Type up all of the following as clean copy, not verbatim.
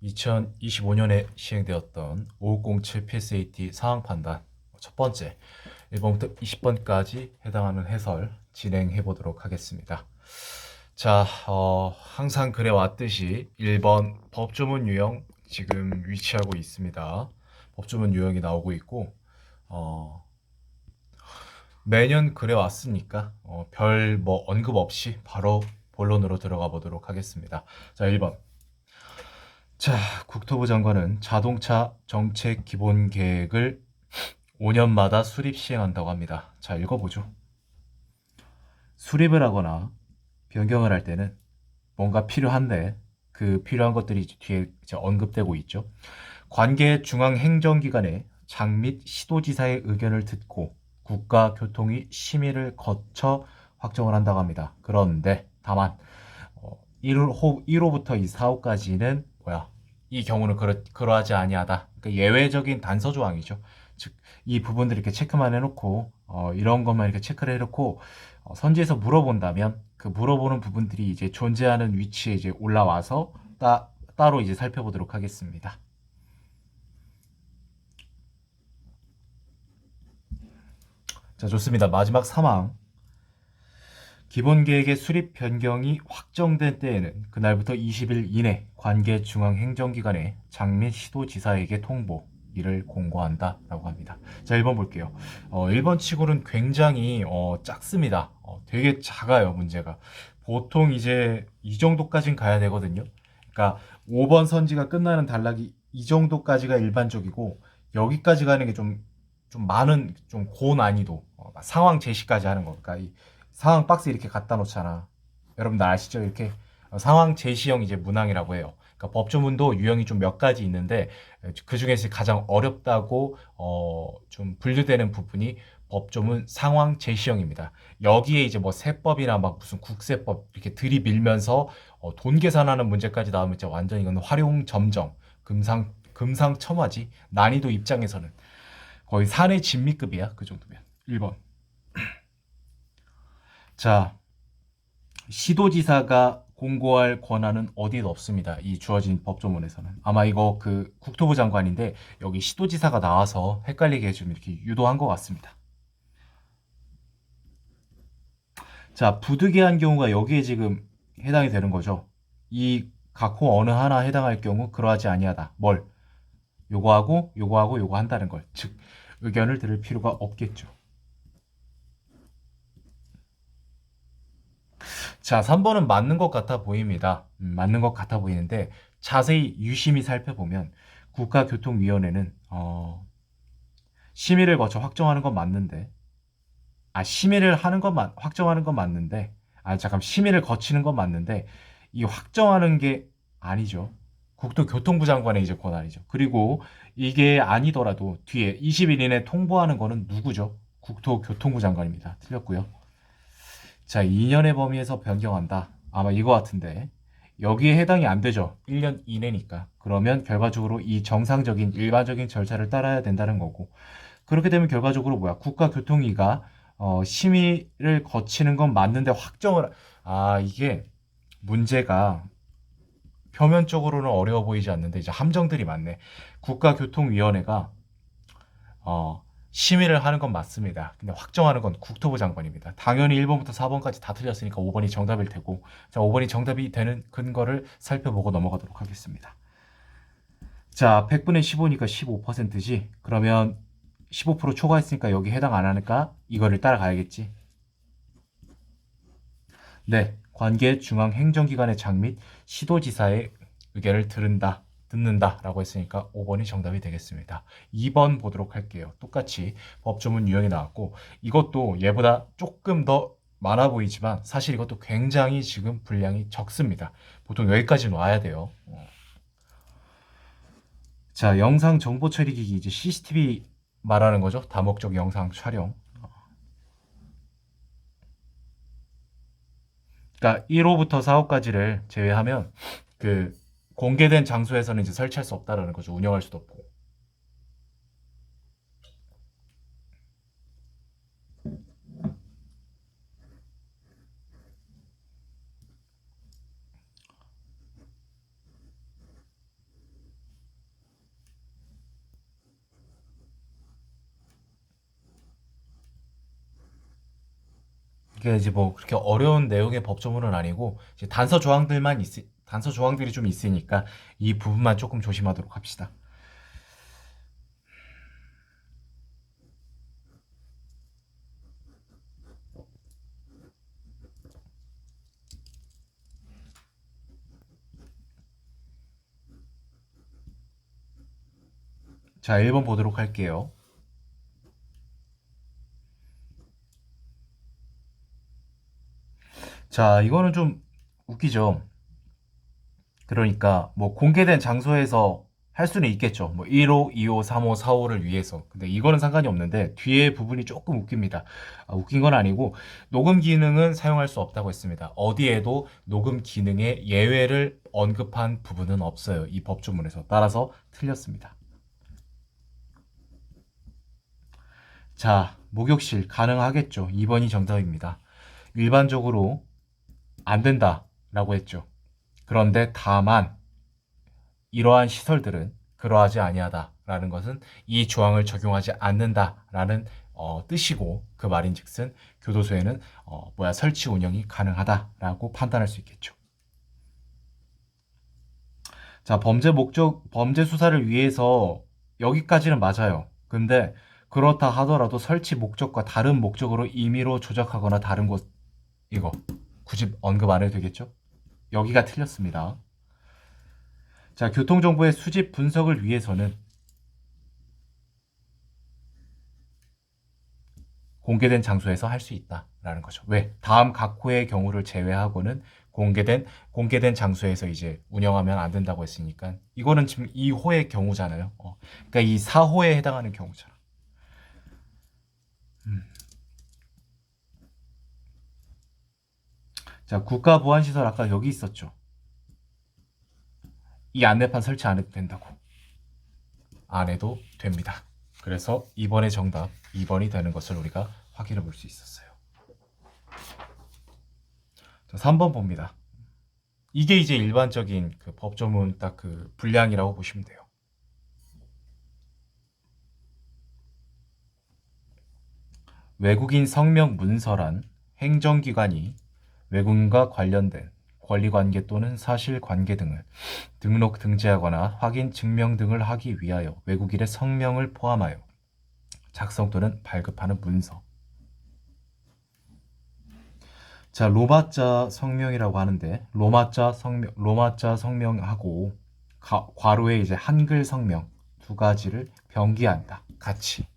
2025년에 시행되었던 5007 PSAT 상황 판단 첫 번째 1번부터 20번까지 해당하는 해설 진행해 보도록 하겠습니다. 자, 항상 그래 왔듯이 1번 법조문 유형 지금 위치하고 있습니다. 법조문 유형이 나오고 있고 매년 그래 왔으니까 별 뭐 언급 없이 바로 본론으로 들어가 보도록 하겠습니다. 자, 1번. 자, 국토부 장관은 자동차 정책 기본 계획을 5년마다 수립 시행한다고 합니다. 자, 읽어보죠. 수립을 하거나 변경을 할 때는 뭔가 필요한데 그 필요한 것들이 뒤에 이제 언급되고 있죠. 관계 중앙행정기관의 장 및 시도지사의 의견을 듣고 국가교통위 심의를 거쳐 확정을 한다고 합니다. 그런데 다만 1호부터 이 4호까지는 이 경우는 그러하지 아니하다. 그러니까 예외적인 단서 조항이죠. 즉, 이 부분들 이렇게 체크만 해놓고 이런 것만 이렇게 체크를 해놓고 선지에서 물어본다면 그 물어보는 부분들이 이제 존재하는 위치에 이제 올라와서 따로 이제 살펴보도록 하겠습니다. 자, 좋습니다. 마지막 3항. 기본계획의 수립 변경이 확정된 때에는 그날부터 20일 이내 관계 중앙행정기관의 장 및 시도지사에게 통보 이를 공고한다 라고 합니다. 자, 1번 볼게요. 1번 치고는 굉장히 작습니다. 되게 작아요, 문제가. 보통 이제 이 정도까진 가야 되거든요. 그러니까 5번 선지가 끝나는 단락이 이 정도까지가 일반적이고 여기까지 가는 게 좀 많은 좀 고난이도 상황 제시까지 하는 거. 그러니까 이 상황 박스 이렇게 갖다 놓잖아. 여러분들 아시죠? 이렇게 상황 제시형 이제 문항이라고 해요. 그러니까 법조문도 유형이 좀 몇 가지 있는데 그 중에서 가장 어렵다고 좀 분류되는 부분이 법조문 상황 제시형입니다. 여기에 이제 뭐 세법이나 막 무슨 국세법 이렇게 들이밀면서 돈 계산하는 문제까지 나오면 이제 완전 이건 활용점정, 금상첨화지. 난이도 입장에서는 거의 산의 진미급이야. 그 정도면. 1번. 자, 시도지사가 공고할 권한은 어디에도 없습니다. 이 주어진 법조문에서는. 아마 이거 그 국토부 장관인데 여기 시도지사가 나와서 헷갈리게 해주면 이렇게 유도한 것 같습니다. 자, 부득이한 경우가 여기에 지금 해당이 되는 거죠. 이 각호 어느 하나 해당할 경우 그러하지 아니하다. 뭘? 요거하고 요거하고 요거 한다는 걸. 즉 의견을 들을 필요가 없겠죠. 자, 3번은 맞는 것 같아 보입니다. 맞는 것 같아 보이는데 자세히 유심히 살펴보면 국가교통위원회는 심의를 거쳐 확정하는 건 맞는데 심의를 하는 건 확정하는 건 맞는데 잠깐 심의를 거치는 건 맞는데 이 확정하는 게 아니죠. 국토교통부 장관의 이제 권한이죠. 그리고 이게 아니더라도 뒤에 20일 이내 통보하는 거는 누구죠? 국토교통부 장관입니다. 틀렸고요. 자, 2년의 범위에서 변경한다. 아마 이거 같은데 여기에 해당이 안 되죠. 1년 이내니까. 그러면 결과적으로 이 정상적인 일반적인 절차를 따라야 된다는 거고 그렇게 되면 결과적으로 국가교통위가 심의를 거치는 건 맞는데 이게 문제가 표면적으로는 어려워 보이지 않는데 이제 함정들이 많네. 국가교통위원회가 심의를 하는 건 맞습니다. 근데 확정하는 건 국토부 장관입니다. 당연히 1번부터 4번까지 다 틀렸으니까 5번이 정답일 테고, 자, 5번이 정답이 되는 근거를 살펴보고 넘어가도록 하겠습니다. 자, 100분의 15니까 15%지. 그러면 15% 초과했으니까 여기 해당 안 하니까 이거를 따라가야겠지. 네, 관계 중앙 행정기관의 장 및 시도지사의 의견을 듣는다라고 했으니까 5번이 정답이 되겠습니다. 2번 보도록 할게요. 똑같이 법조문 유형이 나왔고 이것도 얘보다 조금 더 많아 보이지만 사실 이것도 굉장히 지금 분량이 적습니다. 보통 여기까지는 와야 돼요. 자, 영상 정보 처리기기 이제 CCTV 말하는 거죠. 다목적 영상 촬영. 그러니까 1호부터 4호까지를 제외하면 그 공개된 장소에서는 이제 설치할 수 없다라는 거죠. 운영할 수도 없고. 이게 이제 뭐 그렇게 어려운 내용의 법조문은 아니고 이제 단서 조항들이 좀 있으니까 이 부분만 조금 조심하도록 합시다. 자, 1번 보도록 할게요. 자, 이거는 좀 웃기죠. 그러니까 뭐 공개된 장소에서 할 수는 있겠죠. 뭐 1호, 2호, 3호, 4호를 위해서. 근데 이거는 상관이 없는데 뒤에 부분이 조금 웃깁니다. 웃긴 건 아니고 녹음 기능은 사용할 수 없다고 했습니다. 어디에도 녹음 기능의 예외를 언급한 부분은 없어요. 이 법조문에서. 따라서 틀렸습니다. 자, 목욕실 가능하겠죠. 2번이 정답입니다. 일반적으로 안 된다라고 했죠. 그런데 다만 이러한 시설들은 그러하지 아니하다라는 것은 이 조항을 적용하지 않는다라는 뜻이고 그 말인즉슨 교도소에는 설치 운영이 가능하다라고 판단할 수 있겠죠. 자, 범죄 수사를 위해서 여기까지는 맞아요. 근데 그렇다 하더라도 설치 목적과 다른 목적으로 임의로 조작하거나 다른 곳 이거 굳이 언급 안 해도 되겠죠? 여기가 틀렸습니다. 자, 교통정보의 수집 분석을 위해서는 공개된 장소에서 할 수 있다라는 거죠. 왜? 다음 각 호의 경우를 제외하고는 공개된 장소에서 이제 운영하면 안 된다고 했으니까 이거는 지금 이 호의 경우잖아요. 그러니까 이 4호에 해당하는 경우잖아. 음. 자, 국가보안시설 아까 여기 있었죠. 이 안내판 설치 안 해도 된다고. 안 해도 됩니다. 그래서 이번의 정답 2번이 되는 것을 우리가 확인해 볼 수 있었어요. 자, 3번 봅니다. 이게 이제 일반적인 그 법조문 딱 그 분량이라고 보시면 돼요. 외국인 성명 문서란 행정기관이 외국인과 관련된 권리관계 또는 사실관계 등을 등록 등재하거나 확인 증명 등을 하기 위하여 외국인의 성명을 포함하여 작성 또는 발급하는 문서. 자, 로마자 성명이라고 하는데 로마자 성명하고 괄호에 이제 한글 성명 두 가지를 병기한다. 같이.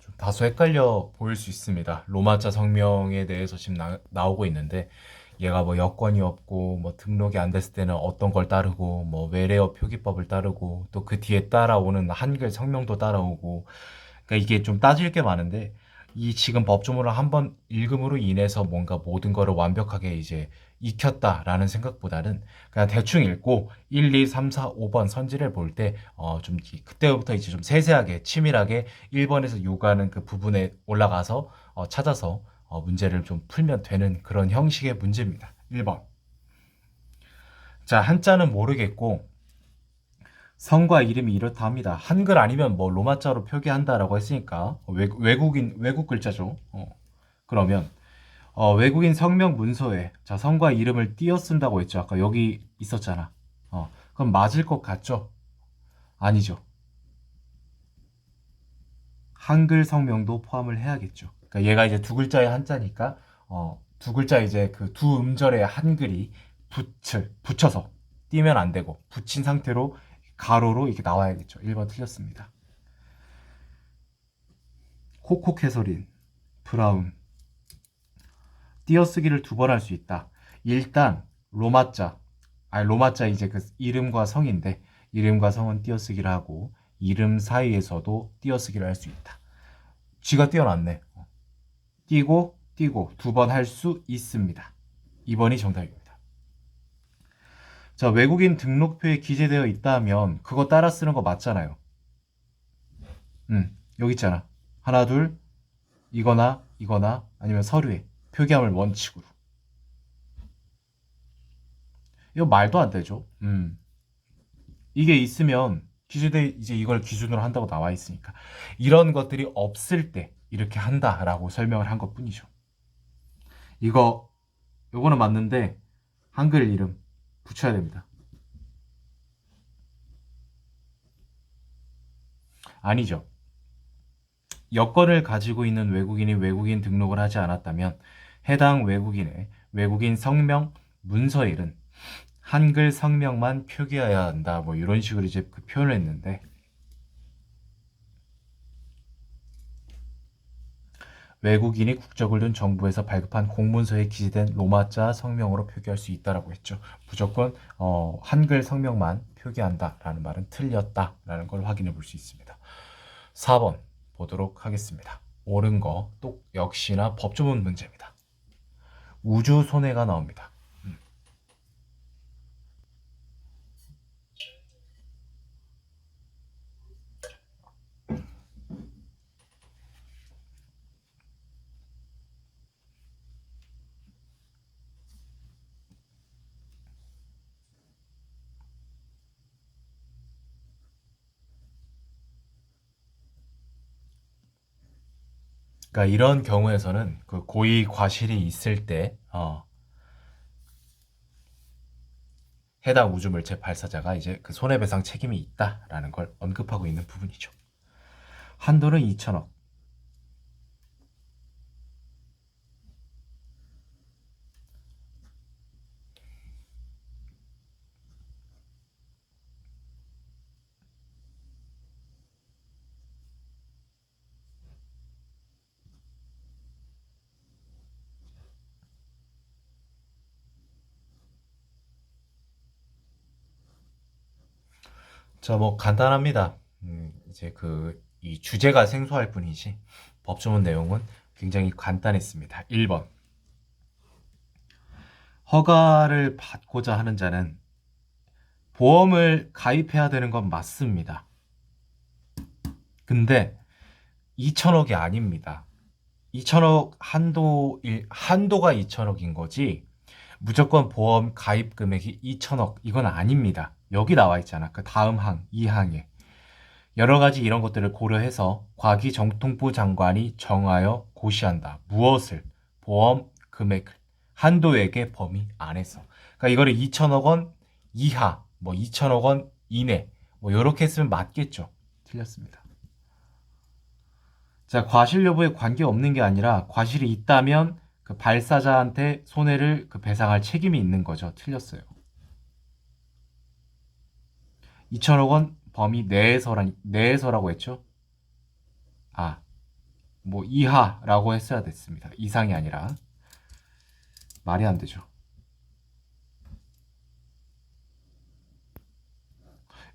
좀 다소 헷갈려 보일 수 있습니다. 로마자 성명에 대해서 지금 나오고 있는데 얘가 뭐 여건이 없고 뭐 등록이 안 됐을 때는 어떤 걸 따르고 뭐 외래어 표기법을 따르고 또 그 뒤에 따라오는 한글 성명도 따라오고 그러니까 이게 좀 따질 게 많은데 이 지금 법조문을 한번 읽음으로 인해서 뭔가 모든 거를 완벽하게 이제 익혔다라는 생각보다는 그냥 대충 읽고 1, 2, 3, 4, 5번 선지를 볼 때 좀 그때부터 이제 좀 세세하게 치밀하게 1번에서 요구하는 그 부분에 올라가서 찾아서 문제를 좀 풀면 되는 그런 형식의 문제입니다. 1번. 자, 한자는 모르겠고 성과 이름이 이렇다 합니다. 한글 아니면 뭐 로마자로 표기한다라고 했으니까 외국 글자죠. 그러면 외국인 성명 문서에 자 성과 이름을 띄어 쓴다고 했죠. 아까 여기 있었잖아. 그럼 맞을 것 같죠? 아니죠. 한글 성명도 포함을 해야겠죠. 그러니까 얘가 이제 두 글자의 한자니까 두 글자 이제 그 두 음절의 한글이 붙여서 띄면 안 되고 붙인 상태로 가로로 이렇게 나와야겠죠. 1번 틀렸습니다. 콕콕 해설인 브라운. 띄어쓰기를 두 번 할 수 있다. 일단 로마자. 로마자 이제 그 이름과 성인데 이름과 성은 띄어쓰기를 하고 이름 사이에서도 띄어쓰기를 할 수 있다. 쥐가 띄어놨네. 띄고 두 번 할 수 있습니다. 2번이 정답입니다. 자, 외국인 등록표에 기재되어 있다 하면 그거 따라 쓰는 거 맞잖아요. 여기 있잖아. 하나, 둘, 이거나 아니면 서류에 표기함을 원칙으로. 이거 말도 안 되죠. 이게 있으면 기재대 이제 이걸 기준으로 한다고 나와 있으니까 이런 것들이 없을 때 이렇게 한다라고 설명을 한 것뿐이죠. 요거는 맞는데 한글 이름 붙여야 됩니다. 아니죠. 여권을 가지고 있는 외국인이 외국인 등록을 하지 않았다면 해당 외국인의 외국인 성명 문서일은 한글 성명만 표기해야 한다. 뭐 이런 식으로 이제 그 표현을 했는데 외국인이 국적을 둔 정부에서 발급한 공문서에 기재된 로마자 성명으로 표기할 수 있다라고 했죠. 무조건 한글 성명만 표기한다라는 말은 틀렸다라는 걸 확인해 볼 수 있습니다. 4번 보도록 하겠습니다. 옳은 거 또 역시나 법조문 문제입니다. 우주 손해가 나옵니다. 그러니까 이런 경우에서는 그 고의 과실이 있을 때 해당 우주물체 발사자가 이제 그 손해배상 책임이 있다라는 걸 언급하고 있는 부분이죠. 한도는 2천억. 자, 뭐 간단합니다. 이제 이 주제가 생소할 뿐이지 법조문 내용은 굉장히 간단했습니다. 1번. 허가를 받고자 하는 자는 보험을 가입해야 되는 건 맞습니다. 근데 2천억이 아닙니다. 2천억 한도가 2천억인 거지 무조건 보험 가입 금액이 2천억 이건 아닙니다. 여기 나와 있잖아. 그 다음 항 2항에 여러 가지 이런 것들을 고려해서 과기정통부 장관이 정하여 고시한다. 무엇을? 보험 금액을 한도액의 범위 안에서. 그러니까 이거를 2천억 원 이하, 뭐 2천억 원 이내, 뭐 이렇게 쓰면 맞겠죠. 틀렸습니다. 자, 과실 여부에 관계없는 게 아니라 과실이 있다면 그 발사자한테 손해를 배상할 책임이 있는 거죠. 틀렸어요. 2천억 원 범위 내에서라고 했죠. 뭐 이하라고 했어야 됐습니다. 이상이 아니라. 말이 안 되죠.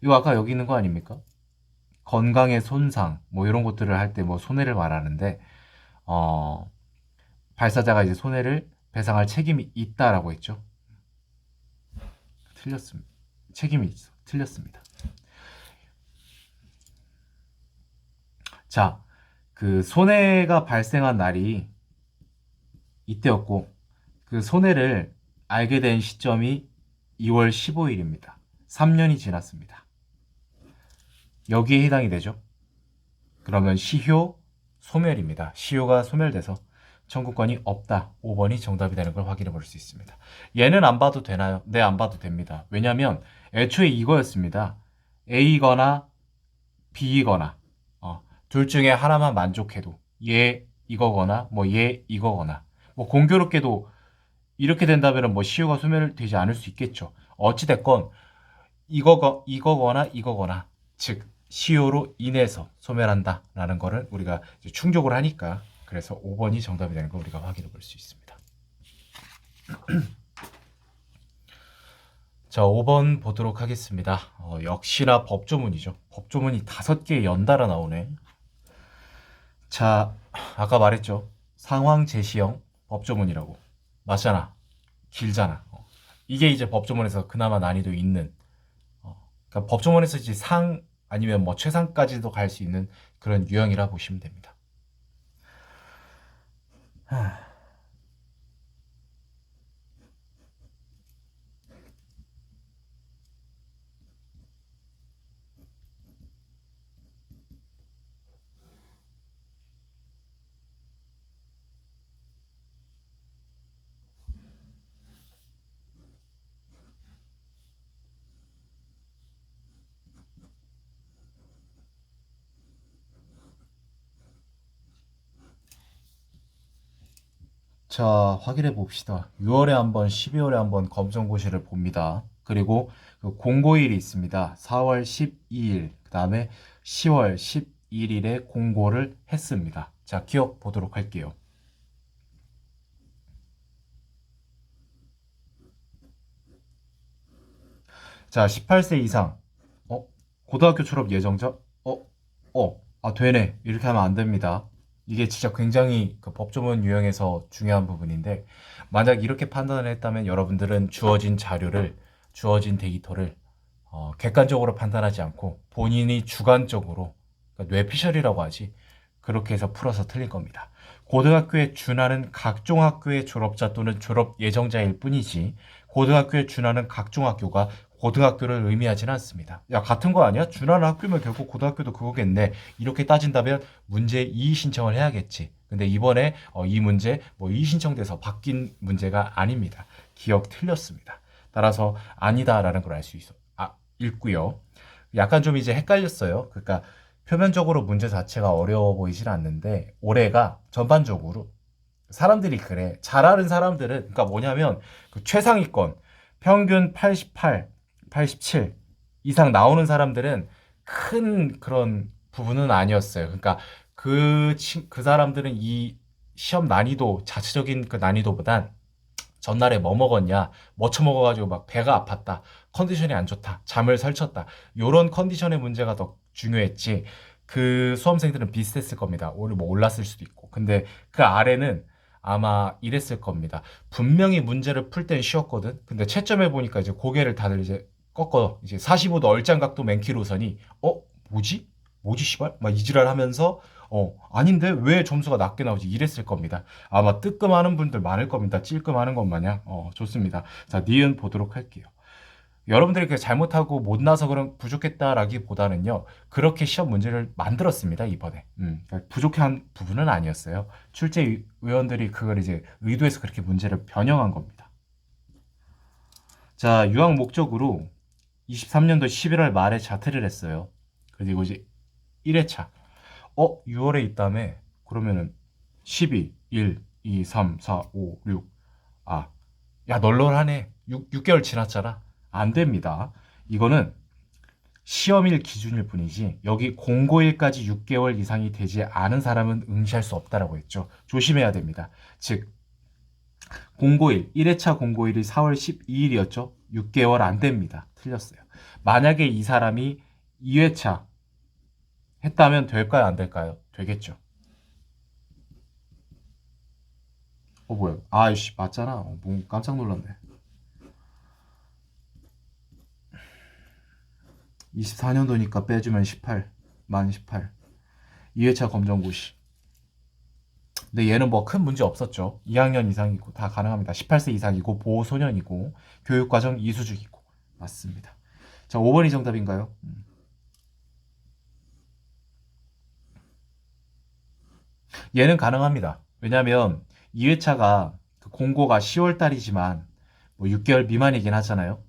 이거 아까 여기 있는 거 아닙니까? 건강의 손상 뭐 이런 것들을 할 때 뭐 손해를 말하는데 발사자가 이제 손해를 배상할 책임이 있다라고 했죠. 틀렸습니다. 책임이 있어. 틀렸습니다. 자, 그 손해가 발생한 날이 이때였고 그 손해를 알게 된 시점이 2월 15일입니다. 3년이 지났습니다. 여기에 해당이 되죠. 그러면 시효 소멸입니다. 시효가 소멸돼서 청구권이 없다. 5번이 정답이 되는 걸 확인해 볼 수 있습니다. 얘는 안 봐도 되나요? 네, 안 봐도 됩니다. 왜냐하면 애초에 이거였습니다. A거나 B거나 둘 중에 하나만 만족해도 얘 이거거나 뭐 얘 이거거나 뭐 공교롭게도 이렇게 된다면 뭐 시효가 소멸되지 않을 수 있겠죠. 어찌됐건 이거거나 즉 시효로 인해서 소멸한다라는 거를 우리가 이제 충족을 하니까 그래서 5번이 정답이 되는 걸 우리가 확인해 볼 수 있습니다. 자, 5번 보도록 하겠습니다. 역시나 법조문이죠. 법조문이 5개 연달아 나오네. 자, 아까 말했죠. 상황 제시형 법조문이라고. 맞잖아. 길잖아. 이게 이제 법조문에서 그나마 난이도 있는. 그러니까 법조문에서 이제 상 아니면 뭐 최상까지도 갈 수 있는 그런 유형이라 보시면 됩니다. 자, 확인해 봅시다. 6월에 한번, 12월에 한번 검정고시를 봅니다. 그리고 그 공고일이 있습니다. 4월 12일, 그 다음에 10월 11일에 공고를 했습니다. 자, 기억 보도록 할게요. 자, 18세 이상, 고등학교 졸업 예정자, 되네. 이렇게 하면 안 됩니다. 이게 진짜 굉장히 그 법조문 유형에서 중요한 부분인데, 만약 이렇게 판단을 했다면 여러분들은 주어진 자료를, 주어진 데이터를 객관적으로 판단하지 않고 본인이 주관적으로, 그러니까 뇌피셜이라고 하지, 그렇게 해서 풀어서 틀린 겁니다. 고등학교에 준하는 각종 학교의 졸업자 또는 졸업 예정자일 뿐이지, 고등학교에 준하는 각종 학교가 고등학교를 의미하지는 않습니다. 야, 같은 거 아니야? 준하는 학교면 결국 고등학교도 그거겠네. 이렇게 따진다면 문제 이의 신청을 해야겠지. 근데 이번에 이 문제 이의 신청돼서 바뀐 문제가 아닙니다. 기억 틀렸습니다. 따라서 아니다라는 걸 알 수 있어. 읽고요. 약간 좀 이제 헷갈렸어요. 그러니까 표면적으로 문제 자체가 어려워 보이진 않는데 올해가 전반적으로 사람들이 그래. 잘하는 사람들은 그러니까 뭐냐면 그 최상위권 평균 88, 87 이상 나오는 사람들은 큰 그런 부분은 아니었어요. 그러니까 그 사람들은 이 시험 난이도 자체적인 그 난이도보단 전날에 뭐 먹었냐, 뭐 처먹어가지고 막 배가 아팠다, 컨디션이 안 좋다, 잠을 설쳤다, 요런 컨디션의 문제가 더 중요했지. 그 수험생들은 비슷했을 겁니다. 오늘 뭐 올랐을 수도 있고. 근데 그 아래는 아마 이랬을 겁니다. 분명히 문제를 풀 땐 쉬웠거든. 근데 채점해 보니까 이제 고개를 다들 이제 꺾어 이제 45도 얼짱각도 맨키로선이 뭐지? 뭐지 씨발? 막 이지랄 하면서 아닌데 왜 점수가 낮게 나오지? 이랬을 겁니다. 아마 뜨끔하는 분들 많을 겁니다. 찔끔하는 것 마냥. 좋습니다. 자, 니은 보도록 할게요. 여러분들이 그 잘못하고 못나서 그런 부족했다라기보다는요. 그렇게 시험 문제를 만들었습니다. 이번에. 그러니까 부족한 부분은 아니었어요. 출제 의원들이 그걸 이제 의도해서 그렇게 문제를 변형한 겁니다. 자, 유학 목적으로 23년도 11월 말에 자퇴를 했어요. 그리고 이제 1회차. 6월에 있다며? 그러면은 12, 1, 2, 3, 4, 5, 6. 야, 널널하네. 6개월 지났잖아. 안 됩니다. 이거는 시험일 기준일 뿐이지 여기 공고일까지 6개월 이상이 되지 않은 사람은 응시할 수 없다라고 했죠. 조심해야 됩니다. 즉 공고일 1회차 공고일이 4월 12일이었죠. 6개월 안 됩니다. 틀렸어요. 만약에 이 사람이 2회차 했다면 될까요? 안 될까요? 되겠죠. 뭐야? 아이씨, 맞잖아. 뭐 깜짝 놀랐네. 24년도니까 빼주면 18, 만 18. 2회차 검정고시. 근데 얘는 뭐 큰 문제 없었죠. 2학년 이상이고 다 가능합니다. 18세 이상이고 보호소년이고 교육과정 이수중이고 맞습니다. 자, 5번이 정답인가요? 얘는 가능합니다. 왜냐면 2회차가 그 공고가 10월 달이지만 뭐 6개월 미만이긴 하잖아요.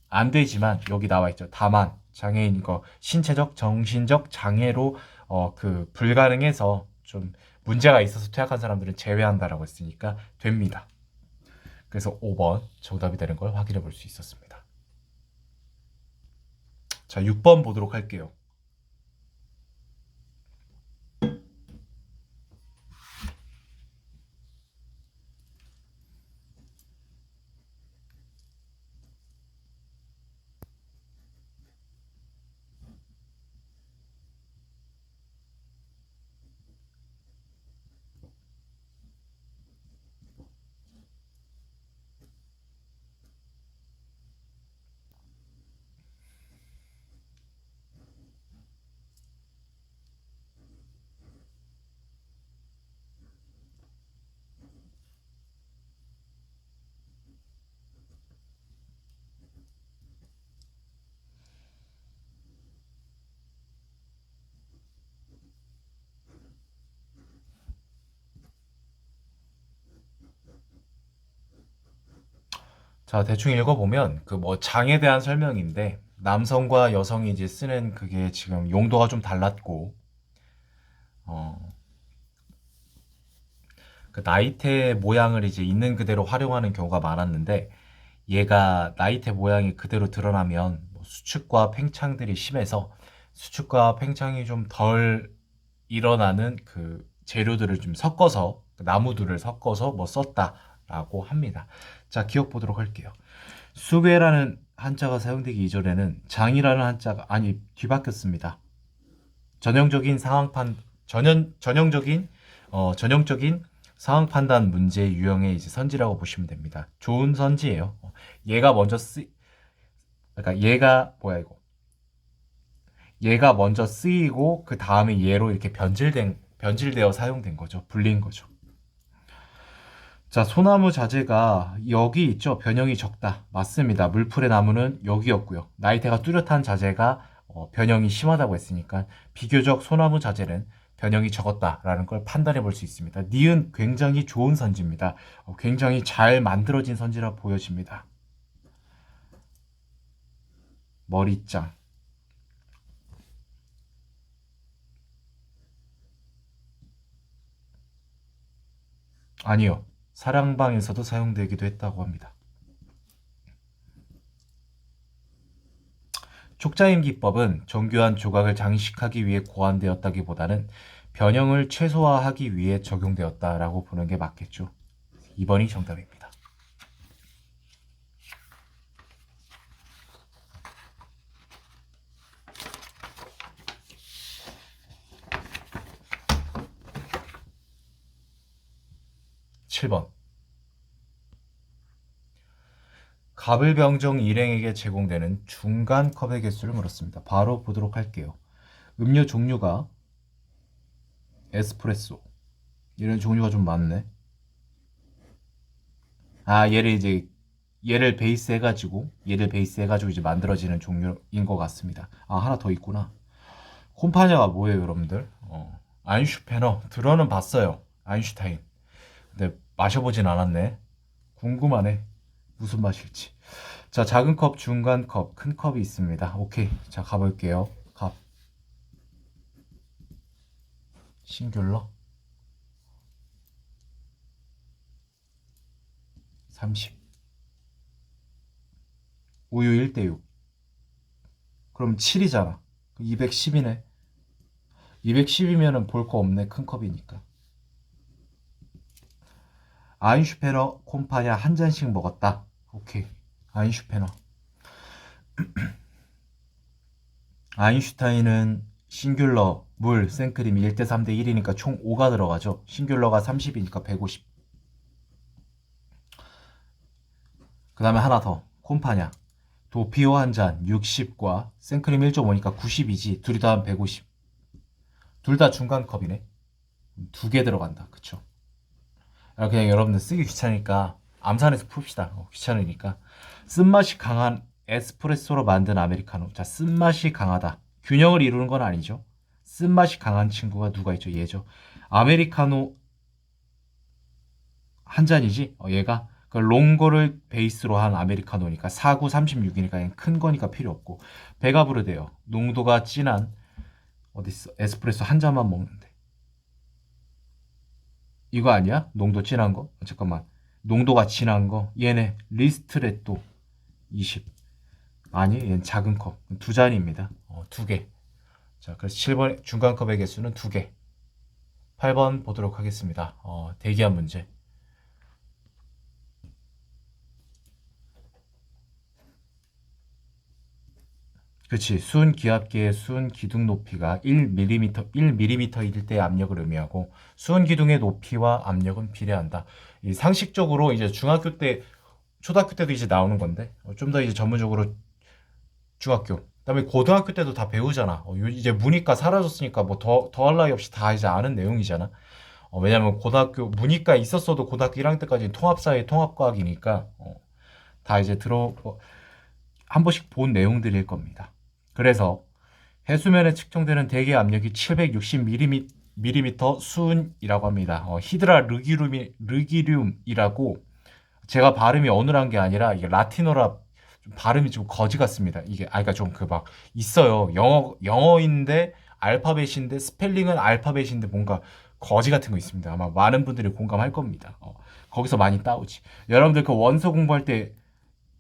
안 되지만 여기 나와 있죠. 다만 장애인 거 신체적 정신적 장애로 그 불가능해서 좀 문제가 있어서 퇴학한 사람들은 제외한다라고 했으니까 됩니다. 그래서 5번 정답이 되는 걸 확인해 볼 수 있었습니다. 자, 6번 보도록 할게요. 자, 대충 읽어보면 그 뭐 장에 대한 설명인데 남성과 여성이 이제 쓰는 그게 지금 용도가 좀 달랐고 어, 그 나이테 모양을 이제 있는 그대로 활용하는 경우가 많았는데 얘가 나이테 모양이 그대로 드러나면 뭐 수축과 팽창들이 심해서 수축과 팽창이 좀 덜 일어나는 그 재료들을 좀 섞어서 그 나무들을 섞어서 뭐 썼다라고 합니다. 자, 기억 보도록 할게요. 수괴라는 한자가 사용되기 이전에는 장이라는 한자가 아니 뒤바뀌었습니다. 전형적인 상황 판 전형적인 상황 판단 문제 유형의 이제 선지라고 보시면 됩니다. 좋은 선지예요. 얘가 먼저 그러니까 얘가 먼저 쓰이고 그 다음에 얘로 이렇게 변질되어 사용된 거죠. 불린 거죠. 자, 소나무 자재가 여기 있죠. 변형이 적다. 맞습니다. 물풀의 나무는 여기였고요. 나이테가 뚜렷한 자재가 변형이 심하다고 했으니까 비교적 소나무 자재는 변형이 적었다라는 걸 판단해 볼 수 있습니다. 니은 굉장히 좋은 선지입니다. 굉장히 잘 만들어진 선지라 보여집니다. 머리짱. 아니요. 사랑방에서도 사용되기도 했다고 합니다. 촉자임 기법은 정교한 조각을 장식하기 위해 고안되었다기보다는 변형을 최소화하기 위해 적용되었다라고 보는 게 맞겠죠. 2번이 정답입니다. 7번. 갑을병정 일행에게 제공되는 중간 컵의 개수를 물었습니다. 바로 보도록 할게요. 음료 종류가 에스프레소. 이런 종류가 좀 많네. 아, 얘를 베이스 해가지고 이제 만들어지는 종류인 것 같습니다. 아, 하나 더 있구나. 콤파냐가 뭐예요, 여러분들? 아인슈페너 들어는 봤어요. 아인슈타인. 근데 마셔보진 않았네. 궁금하네. 무슨 맛일지. 자, 작은 컵, 중간 컵, 큰 컵이 있습니다. 오케이. 자, 가볼게요. 갑. 싱귤러. 30. 우유 1대6. 그럼 7이잖아. 210이네. 210이면은 볼 거 없네. 큰 컵이니까. 아인슈페너, 콤파냐 한 잔씩 먹었다. 오케이. 아인슈페너. 아인슈타인은 싱귤러, 물, 생크림이 1대 3대 1이니까 총 5가 들어가죠. 싱귤러가 30이니까 150. 그 다음에 하나 더. 콤파냐. 도피오 한 잔 60과 생크림 1.5니까 90이지. 둘이 다 150. 둘 다 중간 컵이네. 2개 들어간다. 그쵸? 그냥 여러분들 쓰기 귀찮으니까 암산해서 풉시다. 귀찮으니까. 쓴맛이 강한 에스프레소로 만든 아메리카노. 자, 쓴맛이 강하다. 균형을 이루는 건 아니죠. 쓴맛이 강한 친구가 누가 있죠? 얘죠. 아메리카노 한 잔이지? 얘가 그 롱거를 베이스로 한 아메리카노니까 49, 36이니까 큰 거니까 필요 없고 배가 부르대요. 농도가 진한 어딨어? 에스프레소 한 잔만 먹는데. 이거 아니야? 농도 진한 거? 잠깐만. 농도가 진한 거. 얘네 리스트레또 20. 아니, 얘는 작은 컵. 2잔입니다. 2개. 자, 그래서 7번 중간컵의 개수는 2개. 8번 보도록 하겠습니다. 대기한 문제. 그치. 수은 기압계의 수은 기둥 높이가 1mm일 때의 압력을 의미하고 수은 기둥의 높이와 압력은 비례한다. 이 상식적으로 이제 중학교 때, 초등학교 때도 이제 나오는 건데 좀 더 이제 전문적으로 중학교, 그다음에 고등학교 때도 다 배우잖아. 이제 문이과 사라졌으니까 뭐 더할 나위 없이 다 이제 아는 내용이잖아. 왜냐면 고등학교 문이과 있었어도 고등학교 1학년 때까지 통합사회 통합과학이니까 다 이제 한 번씩 본 내용들일 겁니다. 그래서 해수면에 측정되는 대기 압력이 760mm 수은이라고 합니다. 히드라 르기륨이라고 제가 발음이 어눌한 게 아니라 이게 라틴어라 좀 발음이 좀 거지 같습니다. 이게 그러니까 좀 그 막 있어요. 영어인데 알파벳인데 스펠링은 알파벳인데 뭔가 거지 같은 거 있습니다. 아마 많은 분들이 공감할 겁니다. 거기서 많이 따오지. 여러분들 그 원서 공부할 때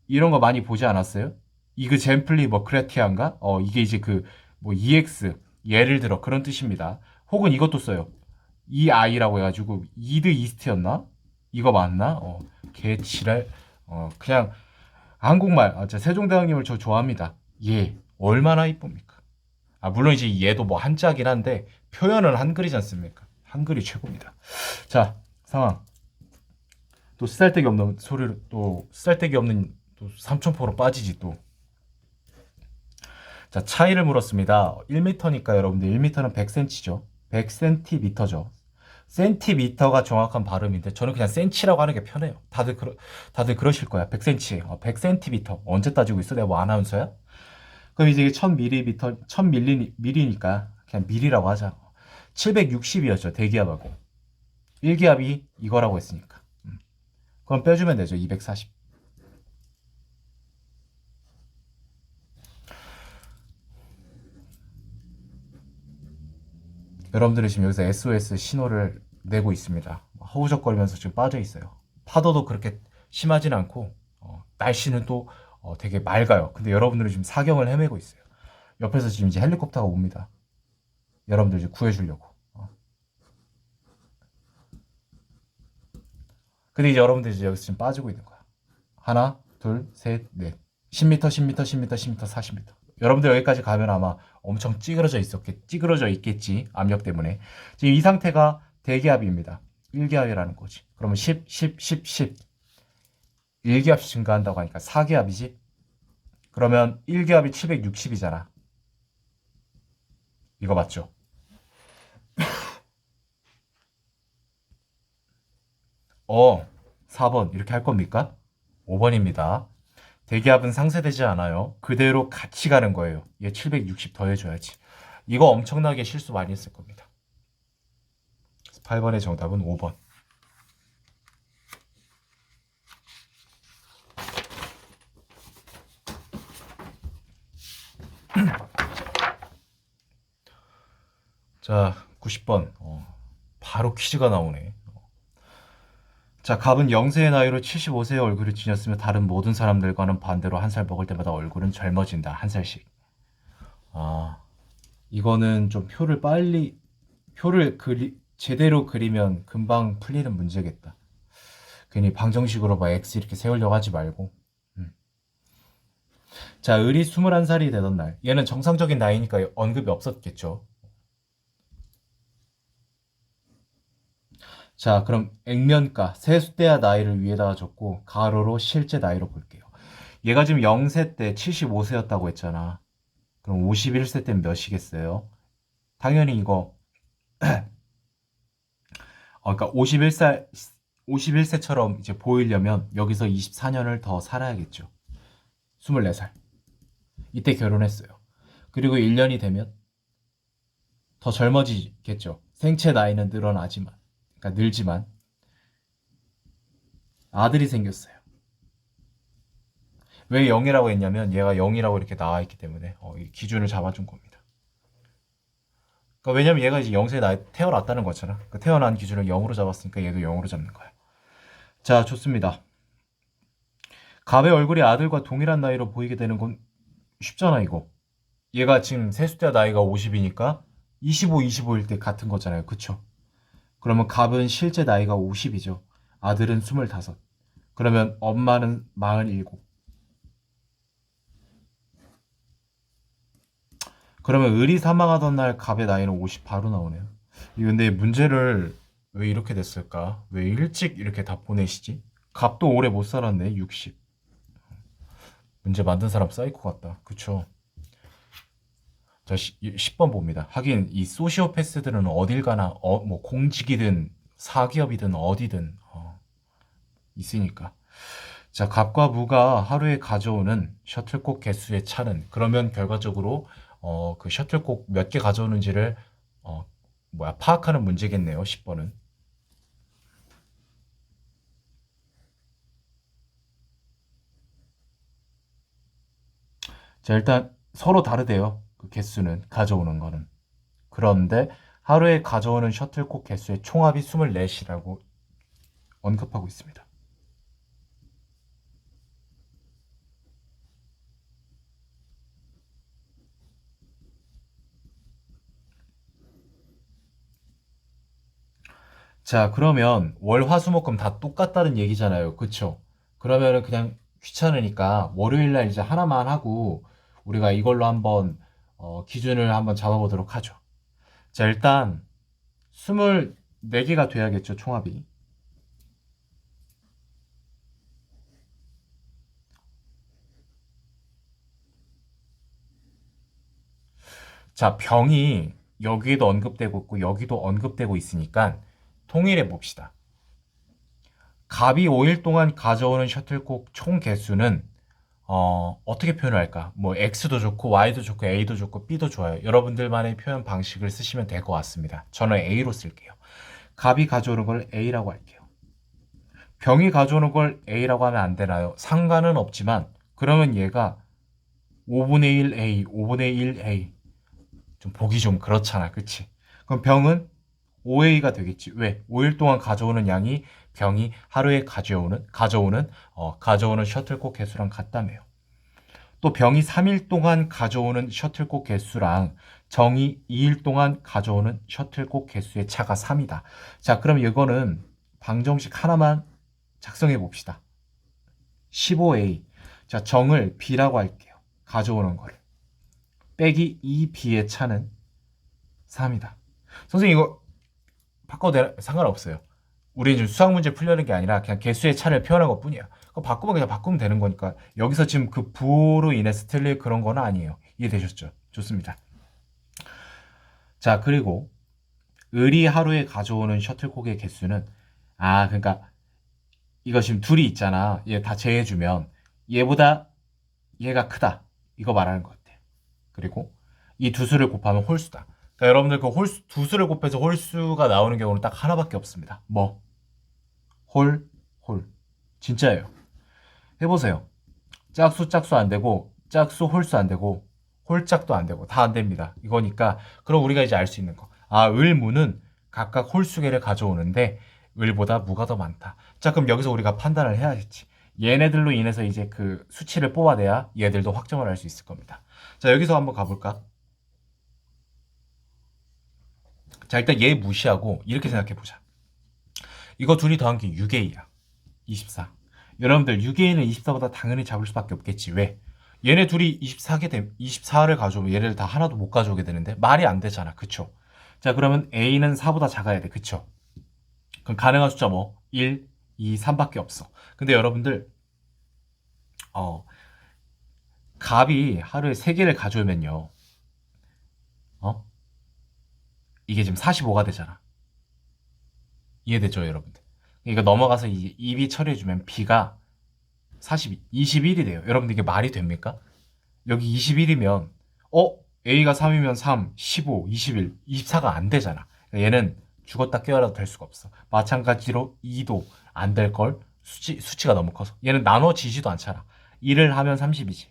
이런 거 많이 보지 않았어요? 이그젠플리 뭐 크레티안가? 이게 이제 그 뭐 EX 예를 들어 그런 뜻입니다. 혹은 이것도 써요. EI라고 해가지고 이드 이스트였나? 이거 맞나? 개지랄. 그냥 한국말. 저 세종대왕님을 저 좋아합니다. 예, 얼마나 이쁩니까? 물론 이제 얘도 뭐 한자긴 한데 표현은 한글이지 않습니까? 한글이 최고입니다. 자, 상황. 또 쓰잘데기 없는 소리를 또 쓰잘데기 없는 또 삼천포로 빠지지 또. 자, 차이를 물었습니다. 1m니까 여러분들 1m는 100cm죠. 100cm죠. 센티미터가 정확한 발음인데 저는 그냥 센치라고 하는 게 편해요. 다들 그러실 거야. 100cm, 100cm 언제 따지고 있어? 내가 뭐 아나운서야? 그럼 이제 1000ml, 1000ml니까 그냥 밀이라고 하자. 760이었죠. 대기압하고 1기압이 이거라고 했으니까. 그럼 빼주면 되죠. 240. 여러분들이 지금 여기서 SOS 신호를 내고 있습니다. 허우적거리면서 지금 빠져 있어요. 파도도 그렇게 심하진 않고 날씨는 또 되게 맑아요. 근데 여러분들은 지금 사경을 헤매고 있어요. 옆에서 지금 이제 헬리콥터가 옵니다. 여러분들 이제 구해주려고. 근데 이제 여러분들 이제 여기서 지금 빠지고 있는 거야. 하나, 둘, 셋, 넷. 10m, 10m, 10m, 10m, 40m. 여러분들 여기까지 가면 아마 엄청 찌그러져 있겠지. 압력 때문에. 지금 이 상태가 대기압입니다. 1기압이라는 거지. 그러면 10, 10, 10, 10. 1기압씩 증가한다고 하니까 4기압이지. 그러면 1기압이 760이잖아. 이거 맞죠? 4번 이렇게 할 겁니까? 5번입니다. 대기압은 상쇄되지 않아요. 그대로 같이 가는 거예요. 얘 760 더해줘야지. 이거 엄청나게 실수 많이 했을 겁니다. 8번의 정답은 5번. 자, 90번. 바로 퀴즈가 나오네. 자, 갑은 0세의 나이로 75세의 얼굴을 지녔으며 다른 모든 사람들과는 반대로 한 살 먹을 때마다 얼굴은 젊어진다. 한 살씩. 이거는 좀 표를 제대로 그리면 금방 풀리는 문제겠다. 괜히 방정식으로 막 X 이렇게 세우려고 하지 말고. 자, 을이 21살이 되던 날. 얘는 정상적인 나이니까 언급이 없었겠죠. 자, 그럼 액면가, 세숫대야 나이를 위에다가 적고 가로로 실제 나이로 볼게요. 얘가 지금 0세 때 75세였다고 했잖아. 그럼 51세 때는 몇이겠어요? 당연히 이거 그러니까 51세처럼 이제 보이려면 여기서 24년을 더 살아야겠죠. 24살. 이때 결혼했어요. 그리고 1년이 되면 더 젊어지겠죠. 생체 나이는 늘어나지만, 그러니까 늘지만 아들이 생겼어요. 왜 0이라고 했냐면 얘가 0이라고 이렇게 나와 있기 때문에 이 기준을 잡아준 겁니다. 그러니까 왜냐면 얘가 이제 0세에 태어났다는 거잖아. 그 태어난 기준을 0으로 잡았으니까 얘도 0으로 잡는 거야. 자, 좋습니다. 갑의 얼굴이 아들과 동일한 나이로 보이게 되는 건 쉽잖아, 이거. 얘가 지금 세숫대 나이가 50이니까 25, 25일 때 같은 거잖아요. 그쵸? 그러면 갑은 실제 나이가 50이죠. 아들은 25. 그러면 엄마는 47. 그러면 을이 사망하던 날 갑의 나이는 50 바로 나오네요. 근데 문제를 왜 이렇게 됐을까? 왜 일찍 이렇게 다 보내시지? 갑도 오래 못 살았네. 60. 문제 만든 사람 사이코 같다. 그쵸? 자, 10번 봅니다. 하긴 이 소시오패스들은 어딜 가나 뭐 공직이든 사기업이든 어디든 있으니까. 자, 갑과 무가 하루에 가져오는 셔틀콕 개수의 차는 그러면 결과적으로 그 셔틀콕 몇 개 가져오는지를 파악하는 문제겠네요. 10번은. 자, 일단 서로 다르대요. 그 개수는, 가져오는 거는. 그런데 하루에 가져오는 셔틀콕 개수의 총합이 24이라고 언급하고 있습니다. 자, 그러면 월, 화, 수, 목, 금 다 똑같다는 얘기잖아요. 그쵸? 그러면은 그냥 귀찮으니까 월요일 날 이제 하나만 하고 우리가 이걸로 한번 기준을 한번 잡아보도록 하죠. 자, 일단 24개가 돼야겠죠, 총합이. 자, 병이 여기도 언급되고 있고 여기도 언급되고 있으니까 통일해 봅시다. 갑이 5일 동안 가져오는 셔틀콕 총 개수는 어떻게 표현을 할까? 뭐 X도 좋고 Y도 좋고 A도 좋고 B도 좋아요. 여러분들만의 표현 방식을 쓰시면 될 것 같습니다. 저는 A로 쓸게요. 갑이 가져오는 걸 A라고 할게요. 병이 가져오는 걸 A라고 하면 안 되나요? 상관은 없지만 그러면 얘가 5분의 1 A, 5분의 1 A 좀 보기 좀 그렇잖아. 그치? 그럼 병은 5A가 되겠지. 왜? 5일 동안 가져오는 양이 병이 하루에 가져오는 셔틀콕 개수랑 같다며요. 또 병이 3일 동안 가져오는 셔틀콕 개수랑 정이 2일 동안 가져오는 셔틀콕 개수의 차가 3이다. 자, 그럼 이거는 방정식 하나만 작성해 봅시다. 15A. 자, 정을 B라고 할게요. 가져오는 거를. 빼기 2B의 차는 3이다. 선생님 이거 바꿔도 상관없어요. 우리 지금 수학 문제 풀려는 게 아니라 그냥 개수의 차를 표현한 것 뿐이야. 그거 바꾸면 그냥 바꾸면 되는 거니까 여기서 지금 그 부호로 인해서 틀릴 그런 거는 아니에요. 이해되셨죠? 좋습니다. 자, 그리고 을이 하루에 가져오는 셔틀콕의 개수는 그러니까 이거 지금 둘이 있잖아. 얘 다 제해주면 얘보다 얘가 크다. 이거 말하는 것 같아요. 그리고 이 두 수를 곱하면 홀수다. 그러니까 여러분들 그 홀수, 두 수를 곱해서 홀수가 나오는 경우는 딱 하나밖에 없습니다. 뭐? 홀, 홀. 진짜예요. 해보세요. 짝수 안 되고, 짝수 홀수 안 되고, 홀짝도 안 되고, 다 안 됩니다. 이거니까, 그럼 우리가 이제 알 수 있는 거. 을무는 각각 홀수계를 가져오는데, 을보다 무가 더 많다. 자, 그럼 여기서 우리가 판단을 해야겠지. 얘네들로 인해서 이제 그 수치를 뽑아내야 얘들도 확정을 할 수 있을 겁니다. 자, 여기서 한번 가볼까? 자, 일단 얘 무시하고, 이렇게 생각해 보자. 이거 둘이 더한 게 6A야. 24. 여러분들 6A는 24보다 당연히 작을 수밖에 없겠지. 왜? 얘네 둘이 24를 가져오면 얘네들 다 하나도 못 가져오게 되는데 말이 안 되잖아. 그쵸? 자, 그러면 A는 4보다 작아야 돼. 그쵸? 그럼 가능한 숫자 뭐? 1, 2, 3밖에 없어. 근데 여러분들 어, 갑이 하루에 3개를 가져오면요. 어? 이게 지금 45가 되잖아. 이해되죠, 여러분들? 이거 넘어가서 이제 2B 처리해주면 B가 42, 21이 돼요. 여러분들 이게 말이 됩니까? 여기 21이면 A가 3이면 3, 15, 21, 24가 안 되잖아. 그러니까 얘는 죽었다 깨어나도 될 수가 없어. 마찬가지로 2도 안 될 걸 수치가 너무 커서. 얘는 나눠지지도 않잖아. 1을 하면 30이지.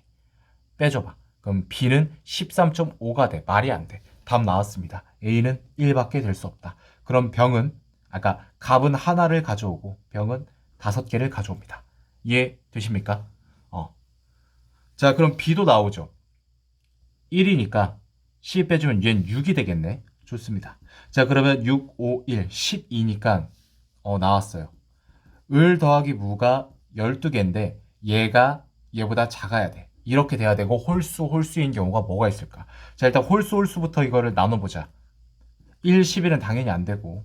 빼줘봐. 그럼 B는 13.5가 돼. 말이 안 돼. 답 나왔습니다. A는 1밖에 될 수 없다. 그럼 병은 아까 갑은 하나를 가져오고 병은 5개를 가져옵니다. 이해 되십니까? 자, 그럼 B도 나오죠. 1이니까 C 빼주면 얘는 6이 되겠네. 좋습니다. 자, 그러면 6, 5, 1, 12니까 나왔어요. 을 더하기 무가 12개인데 얘가 얘보다 작아야 돼. 이렇게 돼야 되고 홀수인 경우가 뭐가 있을까? 자, 일단 홀수부터 이거를 나눠보자. 1, 11은 당연히 안 되고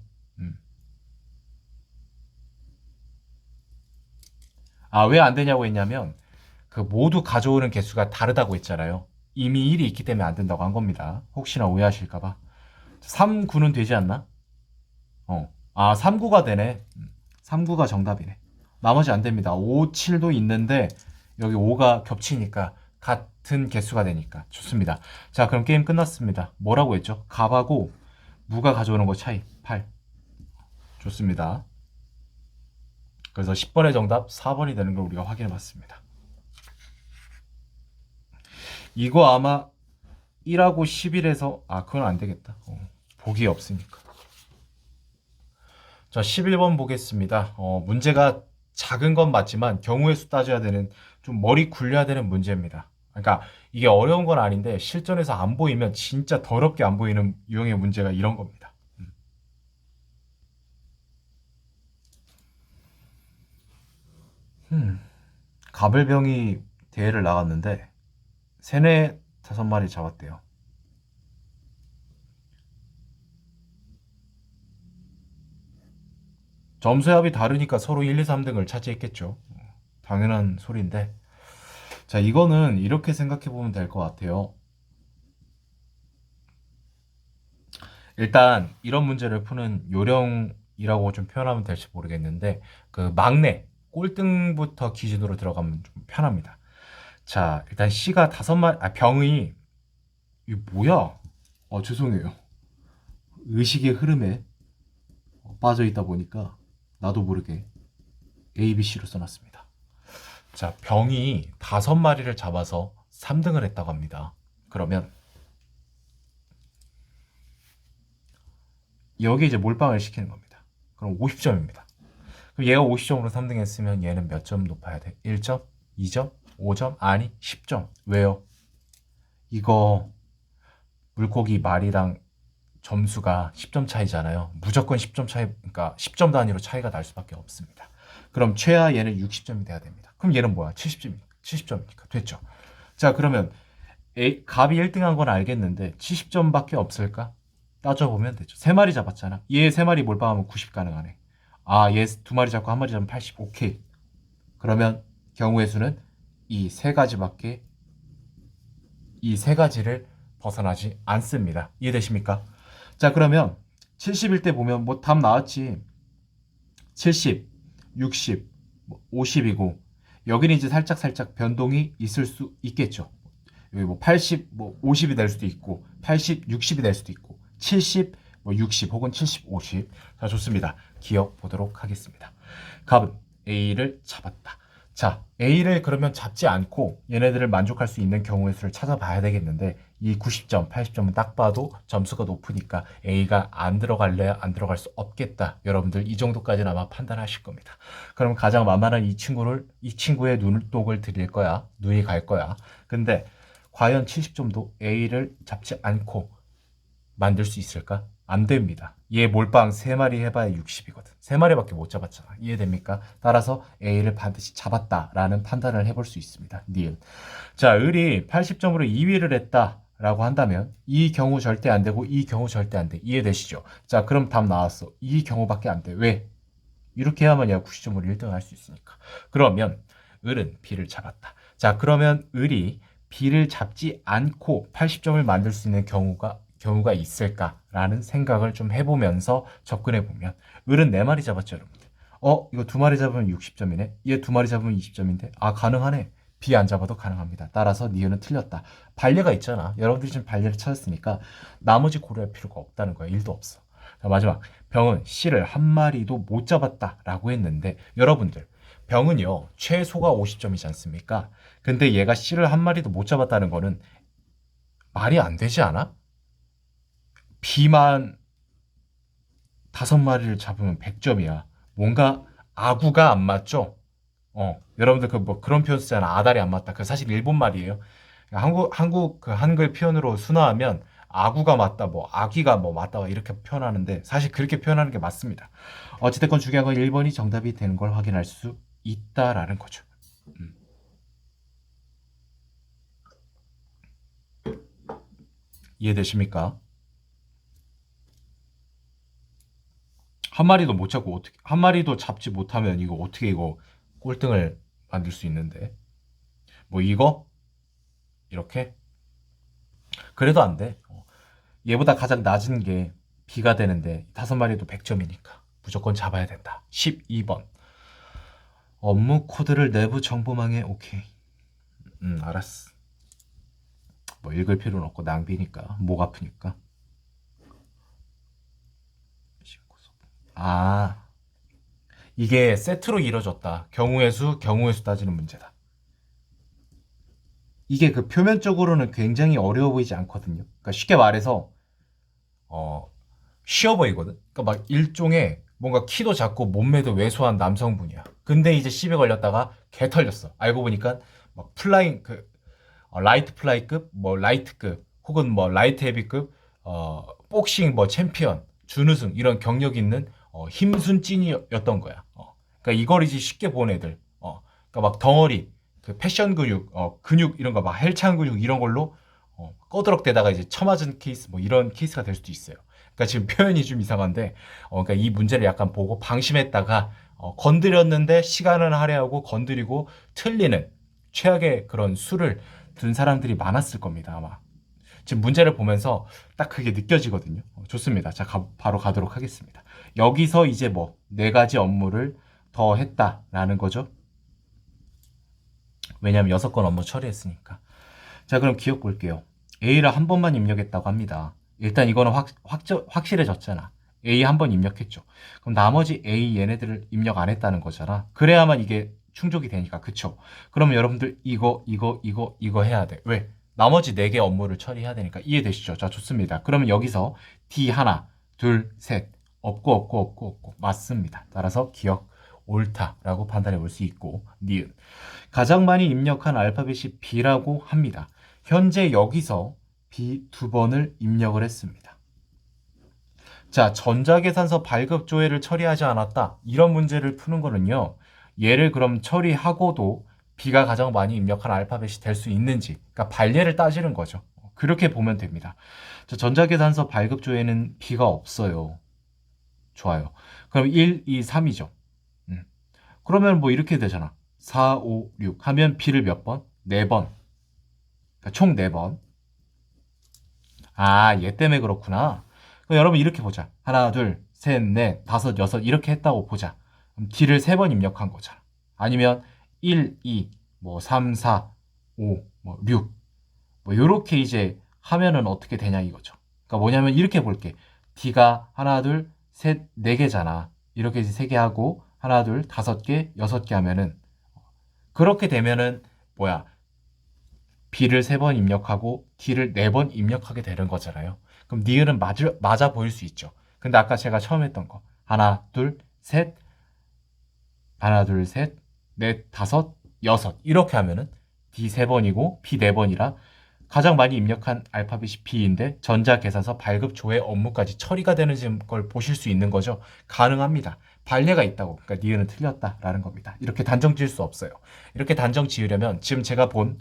왜 안 되냐고 했냐면 그 모두 가져오는 개수가 다르다고 했잖아요. 이미 1이 있기 때문에 안 된다고 한 겁니다. 혹시나 오해하실까봐. 3, 9는 되지 않나? 3, 9가 되네. 3, 9가 정답이네. 나머지 안 됩니다. 5, 7도 있는데 여기 5가 겹치니까 같은 개수가 되니까 좋습니다. 자, 그럼 게임 끝났습니다. 뭐라고 했죠? 갑하고 무가 가져오는 거 차이 8. 좋습니다. 그래서 10번의 정답 4번이 되는 걸 우리가 확인해 봤습니다. 이거 아마 1하고 11에서 그건 안 되겠다. 보기 없으니까. 자, 11번 보겠습니다. 문제가 작은 건 맞지만 경우의 수 따져야 되는 좀 머리 굴려야 되는 문제입니다. 그러니까 이게 어려운 건 아닌데 실전에서 안 보이면 진짜 더럽게 안 보이는 유형의 문제가 이런 겁니다. 가불병이 대회를 나갔는데 세네 다섯 마리 잡았대요. 점수합이 다르니까 서로 1, 2, 3등을 차지했겠죠. 당연한 소리인데. 자, 이거는 이렇게 생각해 보면 될 것 같아요. 일단 이런 문제를 푸는 요령이라고 좀 표현하면 될지 모르겠는데 그 막내 꼴등부터 기준으로 들어가면 좀 편합니다. 자, 일단 C가 다섯 마리 병이 이게 뭐야? 죄송해요. 의식의 흐름에 빠져 있다 보니까 나도 모르게 A, B, C로 써놨습니다. 자, 병이 다섯 마리를 잡아서 3등을 했다고 합니다. 그러면 여기 이제 몰빵을 시키는 겁니다. 그럼 50점입니다. 그럼 얘가 50점으로 3등 했으면 얘는 몇 점 높아야 돼? 1점? 2점? 5점? 아니 10점. 왜요? 이거 물고기 말이랑 점수가 10점 차이잖아요. 무조건 10점 차이, 그러니까 10점 단위로 차이가 날 수밖에 없습니다. 그럼 최하 얘는 60점이 돼야 됩니다. 그럼 얘는 뭐야? 70점이니까. 70점이니까. 됐죠. 자, 그러면 갑이 1등한 건 알겠는데 70점밖에 없을까? 따져보면 되죠. 3마리 잡았잖아. 얘 3마리 몰빵하면 90 가능하네. 얘 2마리 잡고 1마리 잡으면 80. 오케이. 그러면 경우의 수는 이 세 가지를 벗어나지 않습니다. 이해되십니까? 자, 그러면 70일 때 보면 뭐 답 나왔지. 70, 60, 50이고 여기는 이제 살짝 변동이 있을 수 있겠죠. 여기 뭐 80, 뭐 50이 될 수도 있고 80, 60이 될 수도 있고 70, 뭐 60 혹은 70, 50. 자, 좋습니다. 기억 보도록 하겠습니다. 갑은 A를 잡았다. 자, A를 그러면 잡지 않고 얘네들을 만족할 수 있는 경우의 수를 찾아봐야 되겠는데 이 90점, 80점은 딱 봐도 점수가 높으니까 A가 안 들어갈래야 안 들어갈 수 없겠다. 여러분들 이 정도까지는 아마 판단하실 겁니다. 그럼 가장 만만한 이 친구의 눈독을 드릴 거야. 눈이 갈 거야. 근데 과연 70점도 A를 잡지 않고 만들 수 있을까? 안 됩니다. 얘 몰빵 3마리 해봐야 60이거든. 3마리밖에 못 잡았잖아. 이해됩니까? 따라서 A를 반드시 잡았다라는 판단을 해볼 수 있습니다. 니은. 자, 을이 80점으로 2위를 했다라고 한다면 이 경우 절대 안 되고 이 경우 절대 안 돼. 이해되시죠? 자, 그럼 답 나왔어. 이 경우밖에 안 돼. 왜? 이렇게 해야만 얘가 90점으로 1등을 할 수 있으니까. 그러면 을은 B를 잡았다. 자, 그러면 을이 B를 잡지 않고 80점을 만들 수 있는 경우가 있을까라는 생각을 좀 해보면서 접근해보면 을은 4마리 잡았죠, 여러분들. 이거 2마리 잡으면 60점이네. 얘 2마리 잡으면 20점인데 가능하네. B 안 잡아도 가능합니다. 따라서 니은은 틀렸다. 반례가 있잖아. 여러분들이 지금 반례를 찾았으니까 나머지 고려할 필요가 없다는 거야. 1도 없어. 자, 마지막 병은 C를 한 마리도 못 잡았다라고 했는데 여러분들 병은요 최소가 50점이지 않습니까? 근데 얘가 C를 한 마리도 못 잡았다는 거는 말이 안 되지 않아? B만 5마리를 잡으면 100점이야. 뭔가 아구가 안 맞죠? 여러분들 그 뭐 그런 표현 쓰잖아. 아다리 안 맞다. 그 사실 일본 말이에요. 한국 그 한글 표현으로 순화하면 아구가 맞다, 뭐 아기가 뭐 맞다 이렇게 표현하는데 사실 그렇게 표현하는 게 맞습니다. 어찌됐건 중요한 건 1번이 정답이 되는 걸 확인할 수 있다라는 거죠. 음. 이해되십니까? 한 마리도 못 잡고 어떻게 한 마리도 잡지 못하면 이거 어떻게 이거 꼴등을 만들 수 있는데 뭐 이거 이렇게 그래도 안 돼. 얘보다 가장 낮은 게 B가 되는데 5마리도 100점이니까 무조건 잡아야 된다. 12번 업무 코드를 내부 정보망에 오케이. 알았어. 뭐 읽을 필요는 없고 낭비니까 목 아프니까. 이게 세트로 이루어졌다. 경우의 수 따지는 문제다. 이게 그 표면적으로는 굉장히 어려워 보이지 않거든요. 그러니까 쉽게 말해서 어, 쉬워 보이거든. 그러니까 막 일종의 뭔가 키도 작고 몸매도 왜소한 남성분이야. 근데 이제 시비 걸렸다가 개 털렸어. 알고 보니까 막 플라잉 라이트 플라이급, 뭐 라이트급, 혹은 뭐 라이트 헤비급, 복싱 뭐 챔피언, 준우승 이런 경력 있는 힘순 찐이었던 거야. 그러니까 이걸 이제 쉽게 본 애들. 그러니까 막 덩어리, 그 패션 근육, 근육 이런 거 막 헬창 근육 이런 걸로 꺼드럭대다가 이제 처맞은 케이스 뭐 이런 케이스가 될 수도 있어요. 그러니까 지금 표현이 좀 이상한데, 그러니까 이 문제를 약간 보고 방심했다가 건드렸는데 시간을 할애하고 건드리고 틀리는 최악의 그런 수를 둔 사람들이 많았을 겁니다, 아마. 지금 문제를 보면서 딱 그게 느껴지거든요. 좋습니다. 자, 바로 가도록 하겠습니다. 여기서 이제 뭐, 네 가지 업무를 더 했다라는 거죠. 왜냐하면 6건 업무 처리했으니까. 자, 그럼 기억 볼게요. A를 한 번만 입력했다고 합니다. 일단 이거는 확실해졌잖아. A 한 번 입력했죠. 그럼 나머지 A 얘네들을 입력 안 했다는 거잖아. 그래야만 이게 충족이 되니까. 그쵸? 그러면 여러분들 이거 해야 돼. 왜? 나머지 4개 업무를 처리해야 되니까. 이해되시죠? 자, 좋습니다. 그러면 여기서 D 하나, 둘, 셋. 없고. 맞습니다. 따라서 기억 옳다라고 판단해 볼 수 있고, 니은. 가장 많이 입력한 알파벳이 B라고 합니다. 현재 여기서 B 2번을 입력을 했습니다. 자, 전자계산서 발급 조회를 처리하지 않았다. 이런 문제를 푸는 거는요. 얘를 그럼 처리하고도 B가 가장 많이 입력한 알파벳이 될 수 있는지, 그러니까 발례를 따지는 거죠. 그렇게 보면 됩니다. 자, 전자계산서 발급 조회는 B가 없어요. 좋아요. 그럼 1, 2, 3이죠. 그러면 뭐 이렇게 되잖아. 4, 5, 6 하면 B를 몇 번? 4번. 그러니까 총 4번. 아, 얘 때문에 그렇구나. 그럼 여러분 이렇게 보자. 하나, 둘, 셋, 넷, 다섯, 여섯 이렇게 했다고 보자. 그럼 D를 3번 입력한 거잖아. 아니면 1, 2, 뭐 3, 4, 5, 뭐 6. 뭐 요렇게 이제 하면은 어떻게 되냐 이거죠. 그러니까 뭐냐면 이렇게 볼게. D가 하나, 둘, 셋, 4개잖아. 이렇게 이제 3개 하고 하나, 둘, 5개, 6개 하면은 그렇게 되면은 뭐야? B를 3번 입력하고 D를 4번 입력하게 되는 거잖아요. 그럼 니은은 맞아 보일 수 있죠. 근데 아까 제가 처음 했던 거 하나, 둘, 셋, 하나, 둘, 셋, 넷, 다섯, 여섯 이렇게 하면은 D 3번이고 B 4번이라 가장 많이 입력한 알파벳이 B인데 전자계산서 발급 조회 업무까지 처리가 되는 걸 보실 수 있는 거죠. 가능합니다. 발례가 있다고. 그러니까 니은은 틀렸다라는 겁니다. 이렇게 단정 지을 수 없어요. 이렇게 단정 지으려면 지금 제가 본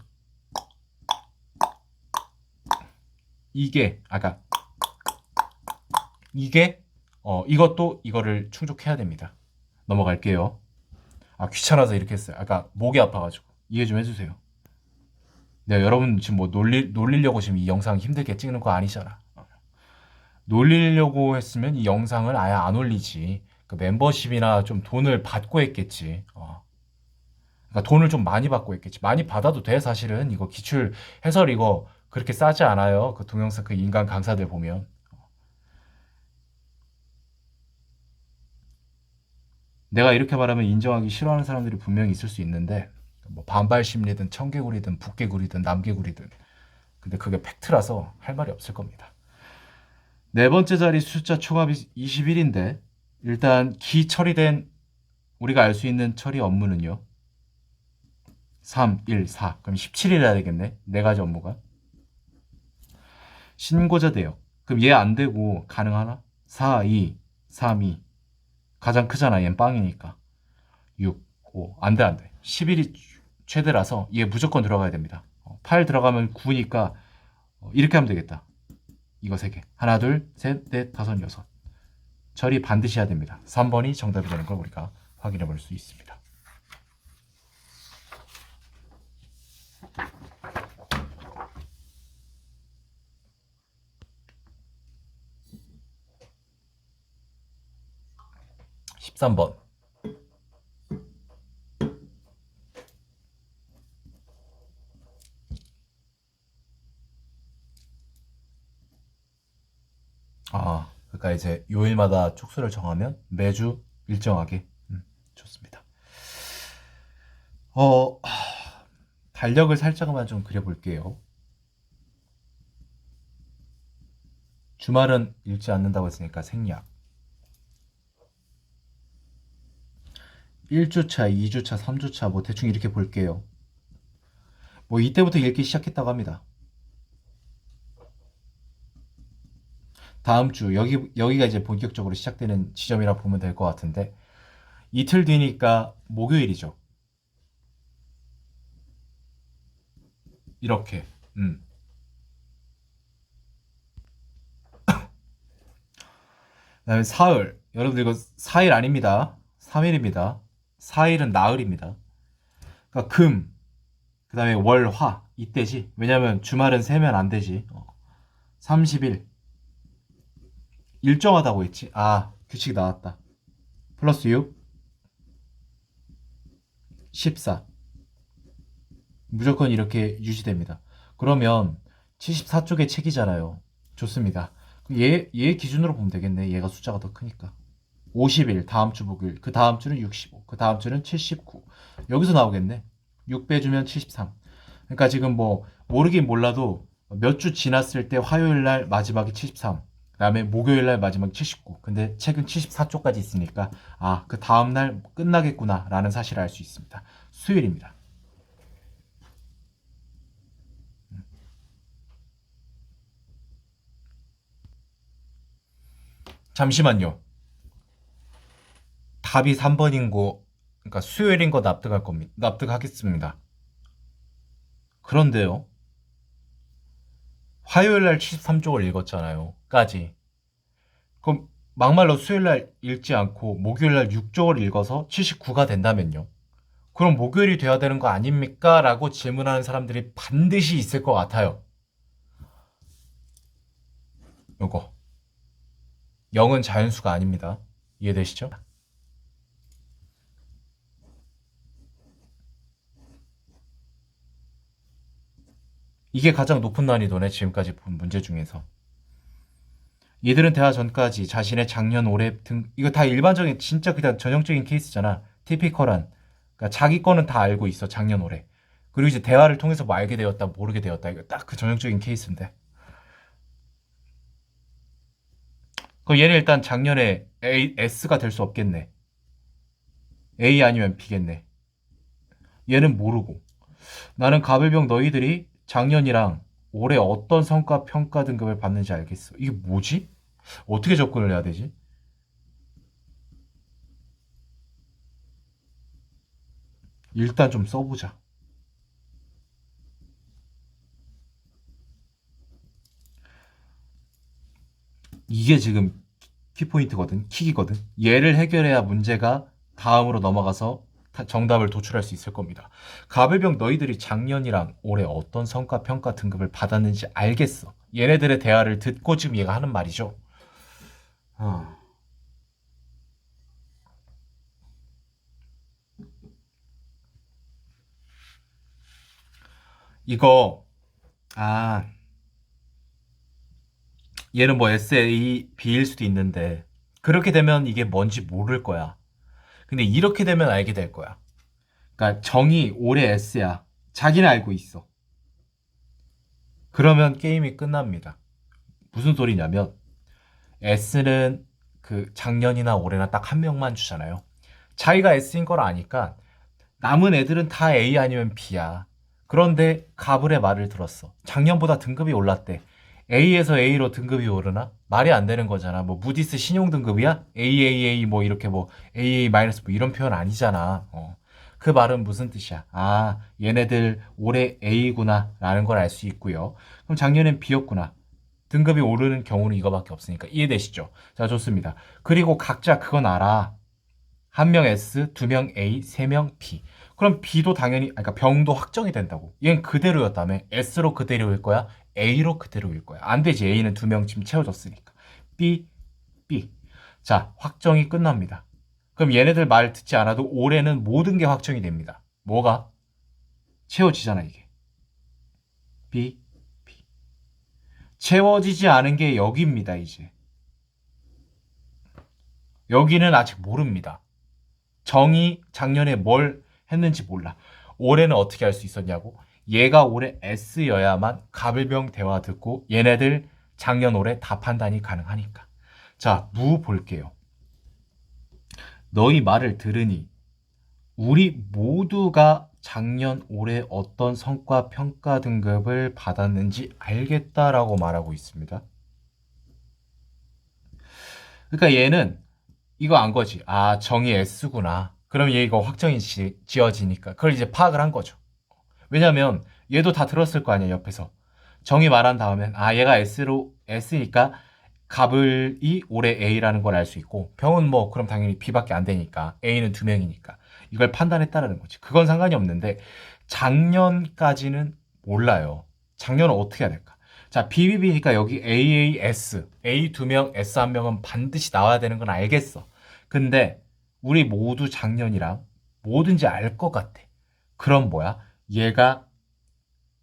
이게 아까 이게 이것도 이거를 충족해야 됩니다. 넘어갈게요. 아, 귀찮아서 이렇게 했어요. 아까 목이 아파가지고 이해 좀 해주세요. 내가 여러분 지금 뭐 놀리려고 지금 이 영상 힘들게 찍는 거 아니잖아. 놀리려고 했으면 이 영상을 아예 안 올리지. 그 멤버십이나 좀 돈을 받고 했겠지. 그러니까 돈을 좀 많이 받고 했겠지. 많이 받아도 돼 사실은. 이거 기출 해설 이거 그렇게 싸지 않아요. 그 동영상 그 인간 강사들 보면. 내가 이렇게 말하면 인정하기 싫어하는 사람들이 분명히 있을 수 있는데 뭐 반발 심리든 청개구리든 북개구리든 남개구리든 근데 그게 팩트라서 할 말이 없을 겁니다. 네 번째 자리 숫자 총합이 21인데 일단 기 처리된 우리가 알 수 있는 처리 업무는요. 3, 1, 4 그럼 17이라 되겠네. 네 가지 업무가. 신고자 대역 그럼 얘 안 되고 가능하나? 4, 2, 3, 2 가장 크잖아. 얘는 빵이니까 6, 5 안 돼. 11이 최대라서 얘 무조건 들어가야 됩니다. 8 들어가면 9니까 이렇게 하면 되겠다. 이거 3개. 하나, 둘, 셋, 넷, 다섯, 여섯. 처리 반드시 해야 됩니다. 3번이 정답이 되는 걸 우리가 확인해 볼 수 있습니다. 십삼 번 그러니까 이제 요일마다 촉수를 정하면 매주 일정하게 좋습니다. 달력을 살짝만 좀 그려볼게요. 주말은 읽지 않는다고 했으니까 생략. 1주차, 2주차, 3주차 뭐 대충 이렇게 볼게요. 뭐 이때부터 읽기 시작했다고 합니다. 다음 주 여기가 이제 본격적으로 시작되는 지점이라 보면 될 것 같은데 이틀 뒤니까 목요일이죠. 이렇게. 그다음에 사흘. 여러분들 이거 4일 아닙니다. 3일입니다. 4일은 나흘입니다. 그러니까 금, 그다음에 월, 화 이때지. 왜냐면 주말은 세면 안 되지. 30일. 일정하다고 했지. 아, 규칙 나왔다. 플러스 6, 14. 무조건 이렇게 유지됩니다. 그러면 74쪽의 책이잖아요. 좋습니다. 얘 기준으로 보면 되겠네. 얘가 숫자가 더 크니까. 50일, 다음 주 목요일, 그 다음 주는 65, 그 다음 주는 79. 여기서 나오겠네. 6 빼주면 73. 그러니까 지금 뭐 모르긴 몰라도 몇 주 지났을 때 화요일 날 마지막이 73. 그다음에 목요일 날 마지막이 79. 근데 책은 74쪽까지 있으니까 아, 그 다음 날 끝나겠구나라는 사실을 알 수 있습니다. 수요일입니다. 잠시만요. 답이 3번인 거, 그러니까 수요일인 거 납득할 겁니다. 납득하겠습니다. 그런데요. 화요일 날 73쪽을 읽었잖아요. 까지. 그럼 막말로 수요일 날 읽지 않고 목요일 날 6쪽을 읽어서 79가 된다면요. 그럼 목요일이 돼야 되는 거 아닙니까? 라고 질문하는 사람들이 반드시 있을 것 같아요. 요거. 0은 자연수가 아닙니다. 이해되시죠? 이게 가장 높은 난이도네, 지금까지 본 문제 중에서. 얘들은 대화 전까지 자신의 작년, 올해 등, 이거 다 일반적인, 진짜 그냥 전형적인 케이스잖아. 티피컬한. 그러니까 자기 거는 다 알고 있어, 작년, 올해. 그리고 이제 대화를 통해서 뭐 알게 되었다, 모르게 되었다. 이거 딱 그 전형적인 케이스인데. 그럼 얘는 일단 작년에 S가 될 수 없겠네. A 아니면 B겠네. 얘는 모르고. 나는 가불병 너희들이 작년이랑 올해 어떤 성과 평가 등급을 받는지 알겠어. 이게 뭐지? 어떻게 접근을 해야 되지? 일단 좀 써보자. 이게 지금 키포인트거든. 킥이거든. 얘를 해결해야 문제가 다음으로 넘어가서 정답을 도출할 수 있을 겁니다. 가불병 너희들이 작년이랑 올해 어떤 성과 평가 등급을 받았는지 알겠어. 얘네들의 대화를 듣고 지금 얘가 하는 말이죠. 어. 이거 아 얘는 뭐 SA, B일 수도 있는데 그렇게 되면 이게 뭔지 모를 거야. 근데 이렇게 되면 알게 될 거야. 그러니까 정이 올해 S야. 자기는 알고 있어. 그러면 게임이 끝납니다. 무슨 소리냐면 S는 그 작년이나 올해나 딱 한 명만 주잖아요. 자기가 S인 걸 아니까 남은 애들은 다 A 아니면 B야. 그런데 가불의 말을 들었어. 작년보다 등급이 올랐대. A에서 A로 등급이 오르나? 말이 안 되는 거잖아. 뭐 무디스 신용 등급이야? AAA 뭐 이렇게 뭐 AA 마이너스 뭐 이런 표현 아니잖아. 그 말은 무슨 뜻이야? 아, 얘네들 올해 A구나 라는 걸 알 수 있고요. 그럼 작년엔 B였구나. 등급이 오르는 경우는 이거밖에 없으니까 이해되시죠? 자, 좋습니다. 그리고 각자 그건 알아. 한 명 S, 두 명 A, 세 명 B. 그럼 B도 당연히, 그러니까 병도 확정이 된다고. 얘는 그대로였다며. S로 그대로일 거야? A로 그대로일 거야. 안 되지. A는 두 명 지금 채워졌으니까. B, B. 자, 확정이 끝납니다. 그럼 얘네들 말 듣지 않아도 올해는 모든 게 확정이 됩니다. 뭐가? 채워지잖아, 이게. B, B. 채워지지 않은 게 여기입니다, 이제. 여기는 아직 모릅니다. 정이 작년에 뭘 했는지 몰라. 올해는 어떻게 할 수 있었냐고? 얘가 올해 S여야만 갑을병 대화 듣고 얘네들 작년 올해 다 판단이 가능하니까. 자, 무 볼게요. 너희 말을 들으니 우리 모두가 작년 올해 어떤 성과 평가 등급을 받았는지 알겠다라고 말하고 있습니다. 그러니까 얘는 이거 안 거지. 아, 정의 S구나. 그럼 얘 이거 확정이 지어지니까 그걸 이제 파악을 한 거죠. 왜냐면 얘도 다 들었을 거 아니야, 옆에서. 정의 말한 다음엔 아, 얘가 S니까 갑을이 올해 A라는 걸 알 수 있고 병은 뭐 그럼 당연히 B밖에 안 되니까 A는 2명이니까 이걸 판단했다라는 거지. 그건 상관이 없는데 작년까지는 몰라요. 작년은 어떻게 해야 될까? 자, BBB니까 여기 AAS, A 2명, S 1명은 반드시 나와야 되는 건 알겠어. 근데 우리 모두 작년이랑 뭐든지 알 것 같아. 그럼 뭐야? 얘가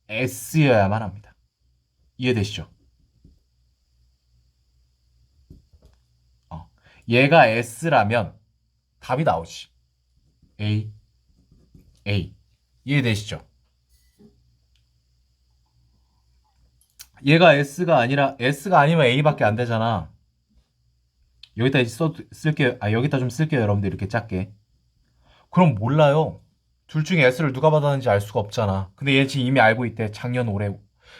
S여야만 합니다. 이해되시죠? 얘가 S라면 답이 나오지. A, A. 이해되시죠? 얘가 S가 아니면 A밖에 안 되잖아. 여기다 쓸게요. 아, 여기다 좀 쓸게요. 여러분들 이렇게 작게. 그럼 몰라요. 둘 중에 S를 누가 받았는지 알 수가 없잖아. 근데 얘 지금 이미 알고 있대. 작년 올해.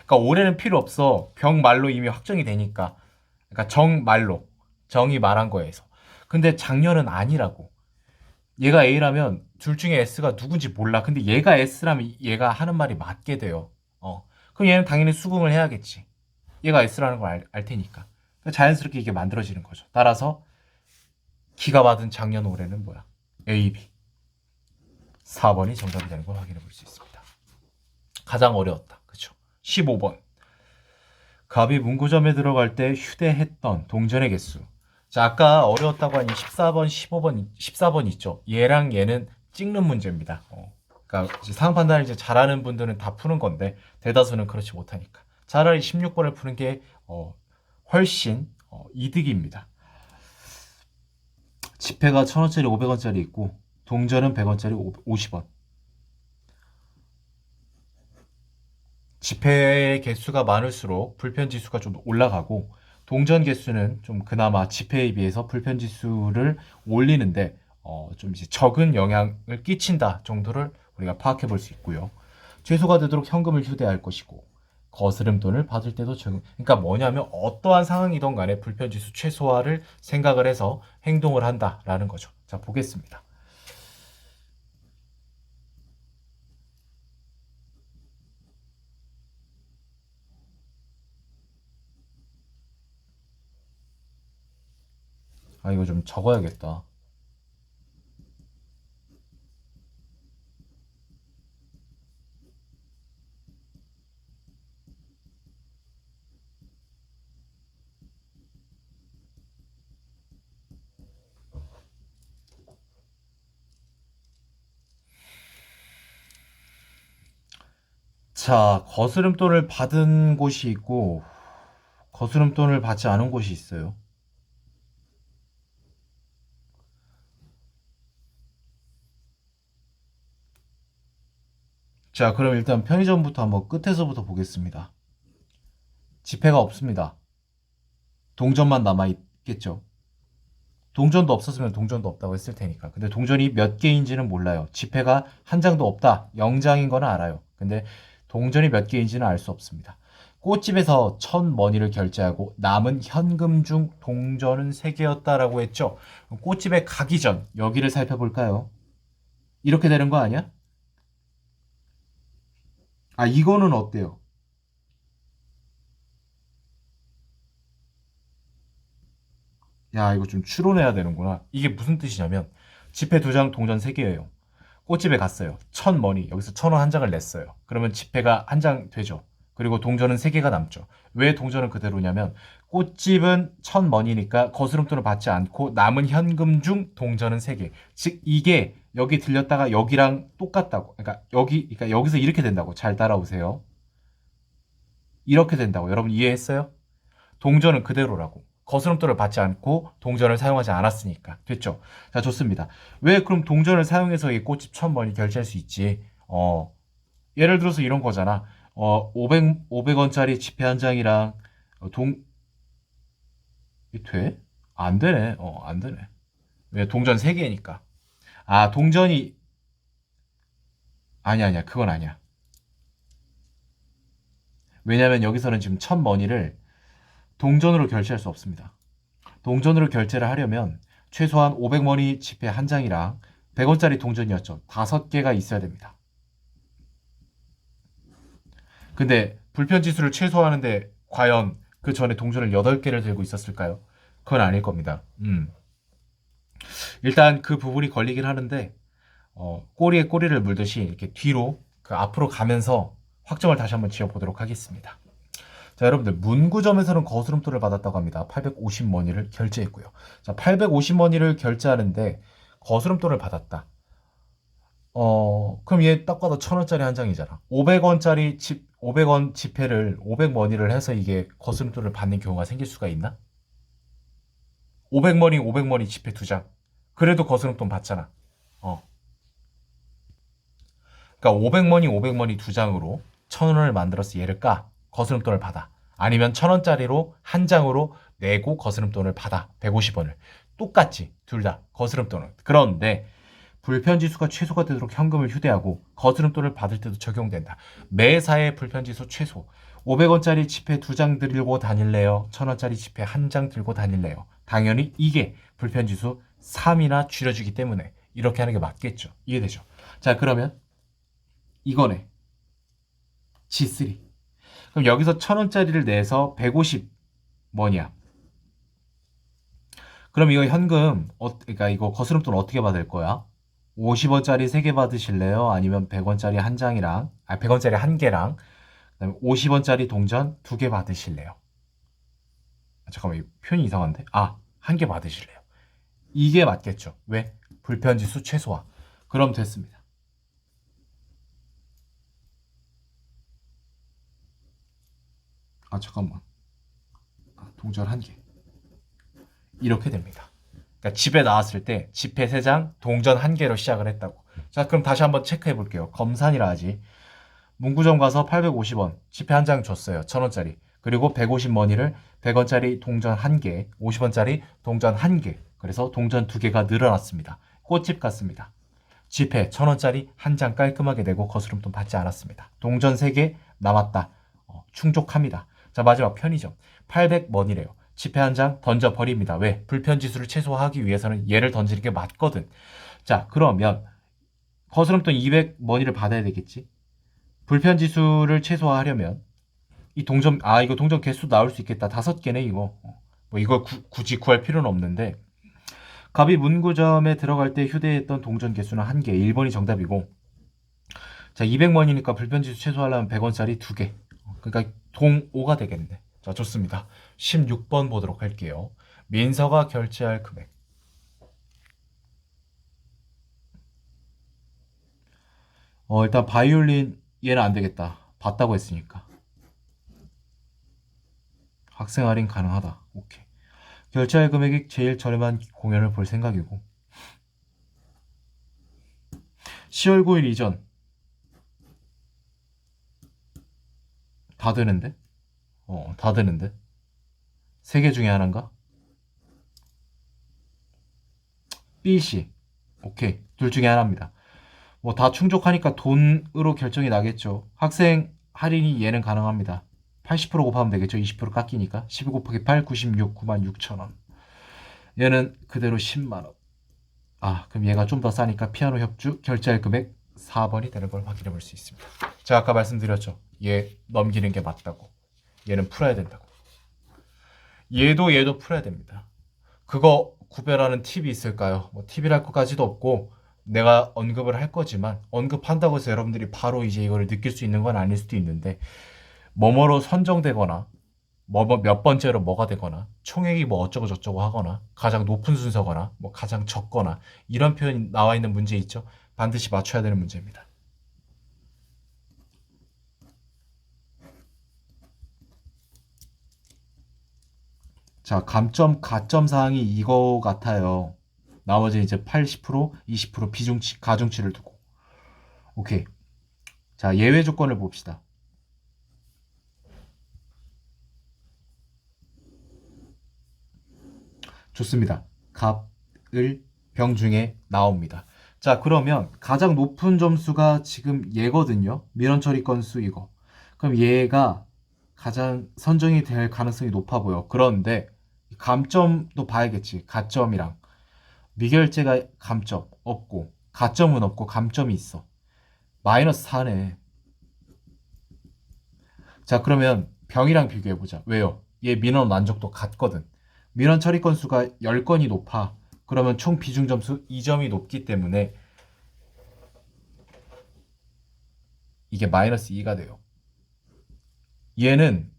그러니까 올해는 필요 없어. 병 말로 이미 확정이 되니까. 그러니까 정 말로. 정이 말한 거에서. 근데 작년은 아니라고. 얘가 A라면 둘 중에 S가 누군지 몰라. 근데 얘가 S라면 얘가 하는 말이 맞게 돼요. 그럼 얘는 당연히 수긍을 해야겠지. 얘가 S라는 걸 알 테니까. 그러니까 자연스럽게 이게 만들어지는 거죠. 따라서 기가 받은 작년 올해는 뭐야? A, B. 4번이 정답이 되는 걸 확인해 볼 수 있습니다. 가장 어려웠다. 그쵸? 15번. 갑이 문구점에 들어갈 때 휴대했던 동전의 개수. 자, 아까 어려웠다고 한 14번, 15번, 14번 있죠. 얘랑 얘는 찍는 문제입니다. 그러니까 이제 상황 판단을 이제 잘하는 분들은 다 푸는 건데 대다수는 그렇지 못하니까. 차라리 16번을 푸는 게 훨씬 이득입니다. 지폐가 1000원짜리, 500원짜리 있고 동전은 100원짜리, 50원. 지폐의 개수가 많을수록 불편 지수가 좀 올라가고 동전 개수는 좀 그나마 지폐에 비해서 불편 지수를 올리는데 좀 이제 적은 영향을 끼친다 정도를 우리가 파악해 볼 수 있고요. 최소가 되도록 현금을 휴대할 것이고 거스름돈을 받을 때도 적용. 그러니까 뭐냐면 어떠한 상황이든 간에 불편 지수 최소화를 생각을 해서 행동을 한다라는 거죠. 자, 보겠습니다. 아, 이거 좀 적어야겠다. 자, 거스름돈을 받은 곳이 있고 거스름돈을 받지 않은 곳이 있어요. 자, 그럼 일단 편의점부터 한번 끝에서부터 보겠습니다. 지폐가 없습니다. 동전만 남아있겠죠. 동전도 없었으면 동전도 없다고 했을 테니까. 근데 동전이 몇 개인지는 몰라요. 지폐가 한 장도 없다. 0장인 거는 알아요. 근데 동전이 몇 개인지는 알 수 없습니다. 꽃집에서 1000머니를 결제하고 남은 현금 중 동전은 3개였다라고 했죠. 꽃집에 가기 전 여기를 살펴볼까요? 이렇게 되는 거 아니야? 아, 이거는 어때요? 야, 이거 좀 추론해야 되는구나. 이게 무슨 뜻이냐면 지폐 2장, 동전 3개예요. 꽃집에 갔어요. 1000머니. 여기서 1000원 한 장을 냈어요. 그러면 지폐가 한 장 되죠. 그리고 동전은 3개가 남죠. 왜 동전은 그대로냐면 꽃집은 1000머니니까 거스름돈을 받지 않고 남은 현금 중 동전은 3개. 즉 이게 여기 들렸다가 여기랑 똑같다고. 그러니까 여기서 이렇게 된다고. 잘 따라오세요. 이렇게 된다고. 여러분 이해했어요? 동전은 그대로라고. 거스름돈을 받지 않고 동전을 사용하지 않았으니까. 됐죠? 자, 좋습니다. 왜 그럼 동전을 사용해서 이 꽃집 1000번이 결제할 수 있지? 예를 들어서 이런 거잖아. 500원짜리 지폐 한 장이랑 돼? 안 되네. 안 되네. 왜 동전 3개니까. 아, 동전이 아니야. 그건 아니야. 왜냐면 여기서는 지금 첫 머니를 동전으로 결제할 수 없습니다. 동전으로 결제를 하려면 최소한 500머니 지폐 한 장이랑 100원짜리 동전이었죠. 5개가 있어야 됩니다. 근데 불편지수를 최소화하는데 과연 그 전에 동전을 8개를 들고 있었을까요? 그건 아닐 겁니다. 일단 그 부분이 걸리긴 하는데 꼬리에 꼬리를 물듯이 이렇게 뒤로 그 앞으로 가면서 확정을 다시 한번 지어보도록 하겠습니다. 자, 여러분들 문구점에서는 거스름돈을 받았다고 합니다. 850머니를 결제했고요. 자, 850머니를 결제하는데 거스름돈을 받았다. 그럼 얘 딱 봐도 1000원짜리 한 장이잖아. 500원 지폐를 500머니를 해서 이게 거스름돈을 받는 경우가 생길 수가 있나? 500머니 지폐 2장. 그래도 거스름돈 받잖아. 어. 그러니까 500머니 2장으로 1000원을 만들어서 얘를 까. 거스름돈을 받아. 아니면 1000원짜리로 한 장으로 내고 거스름돈을 받아. 150원을. 똑같지. 둘 다. 거스름돈은. 그런데 불편지수가 최소가 되도록 현금을 휴대하고 거스름돈을 받을 때도 적용된다. 매사의 불편지수 최소. 500원짜리 지폐 2장 들고 다닐래요? 1000원짜리 지폐 한 장 들고 다닐래요? 당연히 이게 불편지수 3이나 줄여주기 때문에 이렇게 하는 게 맞겠죠. 이해되죠? 자, 그러면 이거네. G3. 그럼 여기서 1000원짜리를 내서 150머니야. 그럼 이거 현금, 그러니까 이거 거스름돈 어떻게 받을 거야? 50원짜리 3개 받으실래요? 아니면 100원짜리 한 장이랑, 100원짜리 한 개랑, 그다음에 50원짜리 동전 2개 받으실래요? 잠깐만, 이 표현이 이상한데? 한 개 받으실래요? 이게 맞겠죠. 왜? 불편지수 최소화. 그럼 됐습니다. 잠깐만. 동전 한 개. 이렇게 됩니다. 그러니까 집에 나왔을 때 지폐 3장, 동전 1개로 시작을 했다고. 자, 그럼 다시 한번 체크해 볼게요. 검산이라 하지. 문구점 가서 850원, 지폐 한 장 줬어요. 1000원짜리. 그리고 150머니를 100원짜리 동전 1개, 50원짜리 동전 1개. 그래서 동전 2개가 늘어났습니다. 꽃집 같습니다. 지폐 1000원짜리 한 장 깔끔하게 내고 거스름돈 받지 않았습니다. 동전 3개 남았다. 충족합니다. 자, 마지막 편의점. 800머니래요. 지폐 한 장 던져버립니다. 왜? 불편지수를 최소화하기 위해서는 얘를 던지는 게 맞거든. 자, 그러면 거스름돈 200머니를 받아야 되겠지? 불편지수를 최소화하려면 이 동전, 이거 동전 개수 나올 수 있겠다. 5개네, 이거. 뭐 이걸 굳이 구할 필요는 없는데 갑이 문구점에 들어갈 때 휴대했던 동전 개수는 1개. 1번이 정답이고 자, 200머니니까 불편지수 최소하려면 100원짜리 2개. 그러니까 동 5가 되겠네. 자, 좋습니다. 16번 보도록 할게요. 민서가 결제할 금액. 일단 바이올린 얘는 안 되겠다. 봤다고 했으니까. 학생 할인 가능하다. 오케이. 결제할 금액이 제일 저렴한 공연을 볼 생각이고 10월 9일 이전 다 되는데? 다 되는데? 3개 중에 하나인가? B, C. 오케이. 둘 중에 하나입니다. 뭐 다 충족하니까 돈으로 결정이 나겠죠. 학생 할인이 얘는 가능합니다. 80% 곱하면 되겠죠. 20% 깎이니까. 12 곱하기 8, 96, 96,000원. 얘는 그대로 10만원. 그럼 얘가 좀 더 싸니까 피아노 협주 결제할 금액 4번이 되는 걸 확인해 볼 수 있습니다. 제가 아까 말씀드렸죠. 얘 넘기는 게 맞다고. 얘는 풀어야 된다고. 얘도 풀어야 됩니다. 그거 구별하는 팁이 있을까요? 뭐 팁이랄 것까지도 없고 내가 언급을 할 거지만 언급한다고 해서 여러분들이 바로 이제 이거를 느낄 수 있는 건 아닐 수도 있는데 뭐뭐로 선정되거나 몇 번째로 뭐가 되거나 총액이 뭐 어쩌고 저쩌고 하거나 가장 높은 순서거나 뭐 가장 적거나 이런 표현이 나와 있는 문제 있죠. 반드시 맞춰야 되는 문제입니다. 자, 가점 사항이 이거 같아요. 나머지 이제 80%, 20% 가중치를 두고. 오케이. 자, 예외 조건을 봅시다. 좋습니다. 갑, 을, 병 중에 나옵니다. 자, 그러면 가장 높은 점수가 지금 얘거든요. 민원 처리 건수 이거. 그럼 얘가 가장 선정이 될 가능성이 높아 보여. 그런데 감점도 봐야겠지. 가점이랑. 미결제가 감점 없고 가점은 없고 감점이 있어. 마이너스 4네. 자, 그러면 병이랑 비교해보자. 왜요? 얘 민원 만족도 같거든. 민원 처리 건수가 10건이 높아. 그러면 총 비중 점수 2점이 높기 때문에 이게 마이너스 2가 돼요. 얘는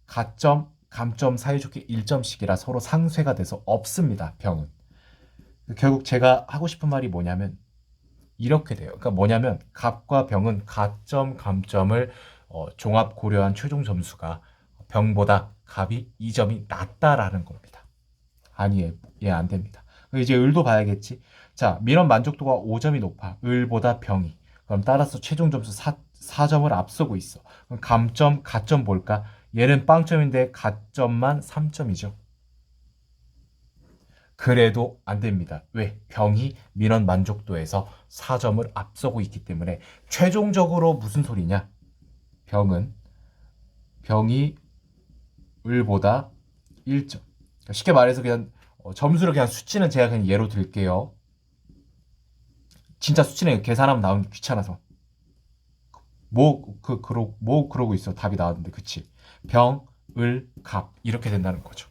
가점, 감점 사이좋게 1점씩이라 서로 상쇄가 돼서 없습니다. 병은. 결국 제가 하고 싶은 말이 뭐냐면 이렇게 돼요. 그러니까 뭐냐면 갑과 병은 가점, 감점을 종합 고려한 최종 점수가 병보다 갑이 2점이 낮다라는 겁니다. 아니에요. 예, 안 됩니다. 이제 을도 봐야겠지. 자, 민원 만족도가 5점이 높아. 을보다 병이. 그럼 따라서 최종 점수 4점을 앞서고 있어. 그럼 감점, 가점 볼까? 얘는 빵점인데 가점만 3점이죠. 그래도 안 됩니다. 왜? 병이 민원 만족도에서 4점을 앞서고 있기 때문에 최종적으로 무슨 소리냐? 병이 을보다 1점. 쉽게 말해서 그냥 점수를 그냥 수치는 제가 그냥 예로 들게요. 진짜 수치는 계산하면 나오는 게 귀찮아서. 그러고 있어. 답이 나왔는데, 그치? 병, 을, 갑. 이렇게 된다는 거죠.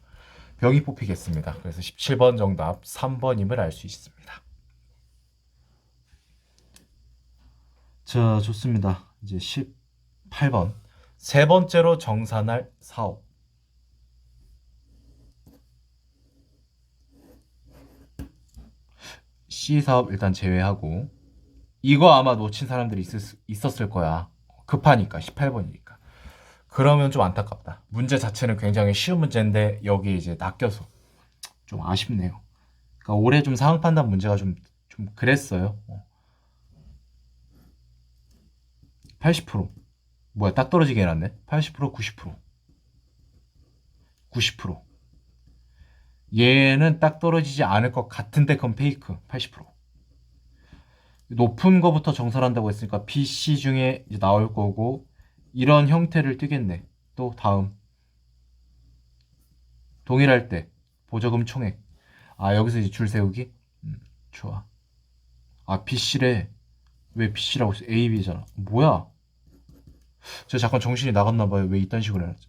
병이 뽑히겠습니다. 그래서 17번 정답 3번임을 알 수 있습니다. 자, 좋습니다. 이제 18번. 세 번째로 정산할 사업. C 사업 일단 제외하고 이거 아마 놓친 사람들이 있었을 거야. 급하니까 18번이니까. 그러면 좀 안타깝다. 문제 자체는 굉장히 쉬운 문제인데 여기 이제 낚여서 좀 아쉽네요. 그러니까 올해 좀 상황 판단 문제가 좀 그랬어요. 80%. 뭐야, 딱 떨어지게 해놨네. 80%, 90%. 90%. 얘는 딱 떨어지지 않을 것 같은데 그건 페이크. 80%. 높은 거부터 정산한다고 했으니까 B, C 중에 이제 나올 거고 이런 형태를 띄겠네. 또 다음. 동일할 때 보조금 총액. 아, 여기서 이제 줄 세우기? 좋아. 아, BC래. 왜 BC라고 했어? A, B잖아. 뭐야? 저 잠깐 정신이 나갔나 봐요. 왜 이딴 식으로 해놨지?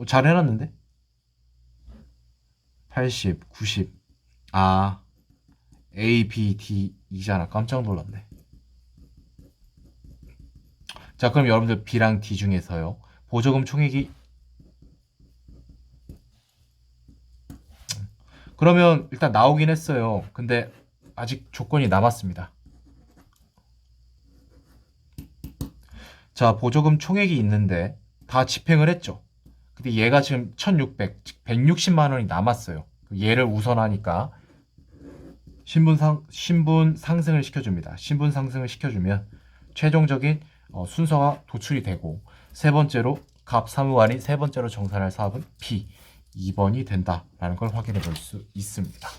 잘 해놨는데? 80, 90. 아, A, B, D, E잖아. 깜짝 놀랐네. 자, 그럼 여러분들 B랑 D 중에서요. 보조금 총액이 그러면 일단 나오긴 했어요. 근데 아직 조건이 남았습니다. 자, 보조금 총액이 있는데 다 집행을 했죠. 근데 얘가 지금 1600, 즉 160만 원이 남았어요. 얘를 우선하니까 신분 상승을 시켜줍니다. 신분 상승을 시켜주면 최종적인 순서가 도출이 되고 세 번째로 갑 사무관이 세 번째로 정산할 사업은 B 2번이 된다라는 걸 확인해 볼 수 있습니다.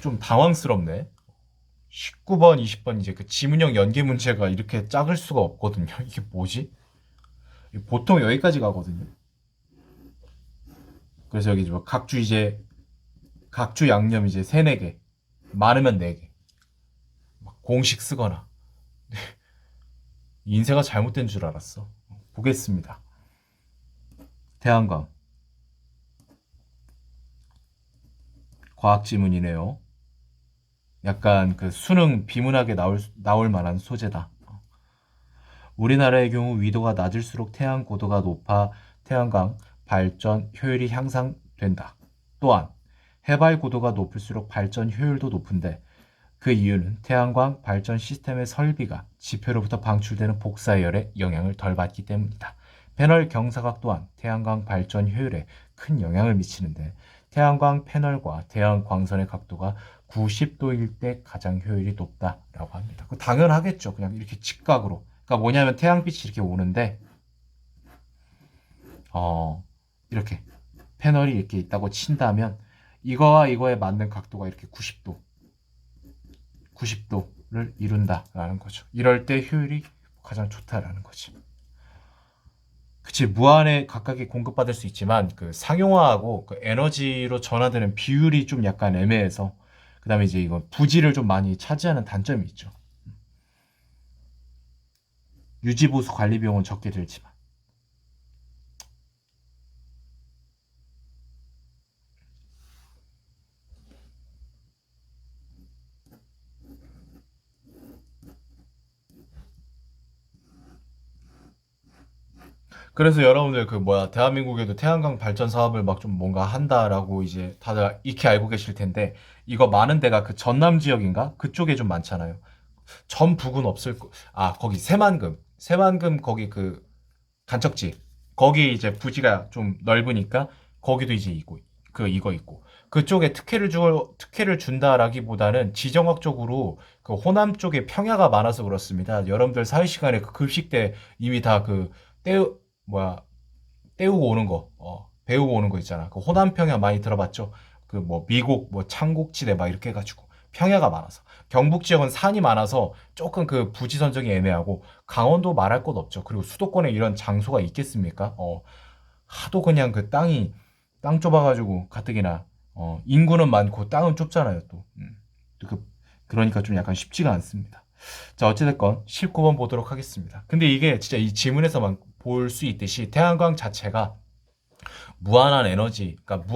좀 당황스럽네. 19번, 20번 이제 그 지문형 연계 문제가 이렇게 작을 수가 없거든요. 이게 뭐지? 보통 여기까지 가거든요. 그래서 여기 뭐 각주 양념 이제 3, 4개, 많으면 4개. 공식 쓰거나. 인쇄가 잘못된 줄 알았어. 보겠습니다. 태양광. 과학 지문이네요. 약간 그 수능 비문학에 나올 만한 소재다. 우리나라의 경우 위도가 낮을수록 태양 고도가 높아 태양광 발전 효율이 향상된다. 또한 해발 고도가 높을수록 발전 효율도 높은데 그 이유는 태양광 발전 시스템의 설비가 지표로부터 방출되는 복사열에 영향을 덜 받기 때문이다. 패널 경사각 또한 태양광 발전 효율에 큰 영향을 미치는데 태양광 패널과 태양 광선의 각도가 90도일 때 가장 효율이 높다라고 합니다. 당연하겠죠. 그냥 이렇게 직각으로. 그러니까 뭐냐면 태양빛이 이렇게 오는데 이렇게 패널이 이렇게 있다고 친다면 이거와 이거에 맞는 각도가 이렇게 90도를 이룬다라는 거죠. 이럴 때 효율이 가장 좋다라는 거지. 그치, 무한에 각각이 공급받을 수 있지만 그 상용화하고 그 에너지로 전환되는 비율이 좀 약간 애매해서 그다음에 이제 이거 부지를 좀 많이 차지하는 단점이 있죠. 유지 보수 관리 비용은 적게 들지만. 그래서 여러분들 그 뭐야 대한민국에도 태양광 발전 사업을 막 좀 뭔가 한다라고 이제 다들 익히 알고 계실 텐데 이거 많은 데가 그 전남 지역인가 그쪽에 좀 많잖아요. 전북은 없을 거. 아 거기 새만금 거기 그 간척지 거기 이제 부지가 좀 넓으니까 거기도 이제 이거 있고 그쪽에 특혜를 준다라기보다는 지정학적으로 그 호남 쪽에 평야가 많아서 그렇습니다. 여러분들 사회 시간에 그 급식 때 이미 다 그 떼우 뭐야 떼우고 오는 거, 배우고 오는 거 있잖아. 그 호남 평야 많이 들어봤죠? 그 뭐 미곡, 뭐 창곡지대 막 이렇게 해가지고 평야가 많아서 경북 지역은 산이 많아서 조금 그 부지 선정이 애매하고 강원도 말할 것 없죠. 그리고 수도권에 이런 장소가 있겠습니까? 하도 그냥 그 땅 좁아가지고 가뜩이나 인구는 많고 땅은 좁잖아요 또. 그러니까 좀 약간 쉽지가 않습니다. 자 어찌됐건 19번 보도록 하겠습니다. 근데 이게 진짜 이 지문에서만 볼 수 있듯이 태양광 자체가 무한한 에너지, 그러니까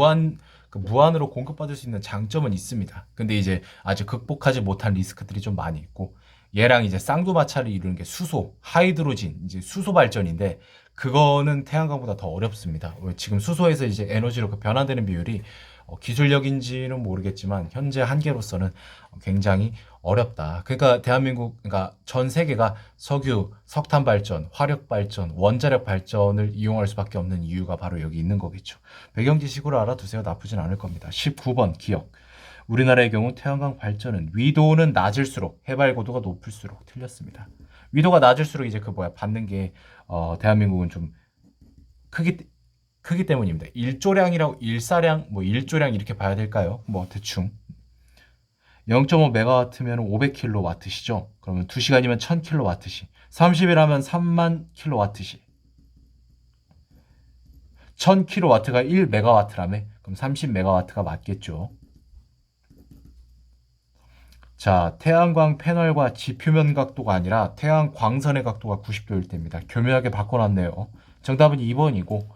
무한으로 공급받을 수 있는 장점은 있습니다. 근데 이제 아직 극복하지 못한 리스크들이 좀 많이 있고, 얘랑 이제 쌍두마차를 이루는 게 수소, 하이드로진, 이제 수소 발전인데, 그거는 태양광보다 더 어렵습니다. 지금 수소에서 이제 에너지로 그 변환되는 비율이 기술력인지는 모르겠지만 현재 한계로서는 굉장히 어렵다. 그러니까 그러니까 전 세계가 석유, 석탄 발전, 화력 발전, 원자력 발전을 이용할 수밖에 없는 이유가 바로 여기 있는 거겠죠. 배경 지식으로 알아두세요. 나쁘진 않을 겁니다. 19번 기억. 우리나라의 경우 태양광 발전은 위도는 낮을수록 해발 고도가 높을수록 틀렸습니다. 위도가 낮을수록 이제 받는 게 대한민국은 좀 크기 때문입니다. 일조량이라고 일사량 뭐 일조량 이렇게 봐야 될까요? 뭐 대충 0.5메가와트면 500kW시죠. 그러면 2시간이면 1000kW시. 30일 하면 3만 kW시. 1000kW가 1메가와트라며? 그럼 30메가와트가 맞겠죠. 자, 태양광 패널과 지표면 각도가 아니라 태양 광선의 각도가 90도일 때입니다. 교묘하게 바꿔놨네요. 정답은 2번이고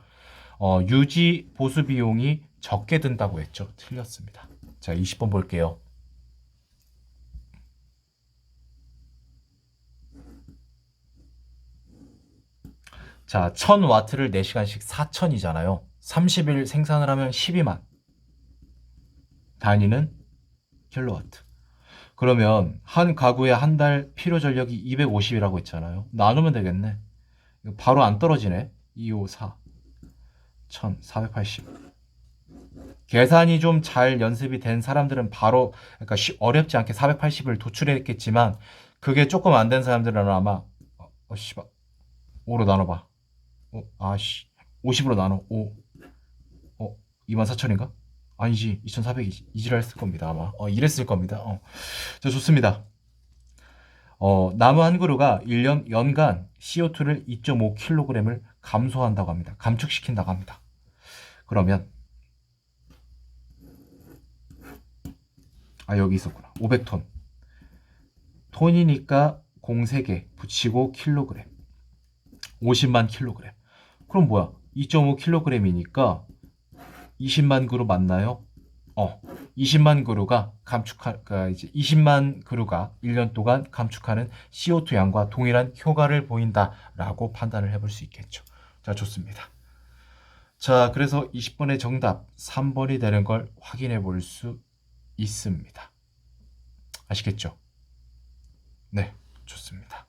유지 보수 비용이 적게 든다고 했죠. 틀렸습니다. 자, 20번 볼게요. 자, 1000W를 4시간씩 4000이잖아요. 30일 생산을 하면 12만. 단위는 킬로와트. 그러면 한 가구에 한 달 필요 전력이 250이라고 했잖아요. 나누면 되겠네. 바로 안 떨어지네. 254. 1480. 계산이 좀 잘 연습이 된 사람들은 바로 그러니까 어렵지 않게 480을 도출했겠지만 그게 조금 안 된 사람들은 아마 씨발 5로 나눠봐. 아씨 50으로 나눠 5 24,000인가? 아니지 2400이지 이지랄 했을 겁니다 아마 이랬을 겁니다 자 좋습니다 나무 한 그루가 1년 연간 CO2를 2.5kg을 감소한다고 합니다 감축시킨다고 합니다 그러면 여기 있었구나 500톤 톤이니까 공 3개 붙이고 킬로그램 50만 킬로그램 그럼 뭐야 2.5kg이니까 20만 그루 맞나요? 20만 그루가 그러니까 이제 20만 그루가 1년 동안 감축하는 CO2 양과 동일한 효과를 보인다라고 판단을 해볼 수 있겠죠. 자, 좋습니다. 자, 그래서 20번의 정답 3번이 되는 걸 확인해 볼 수 있습니다. 아시겠죠? 네, 좋습니다.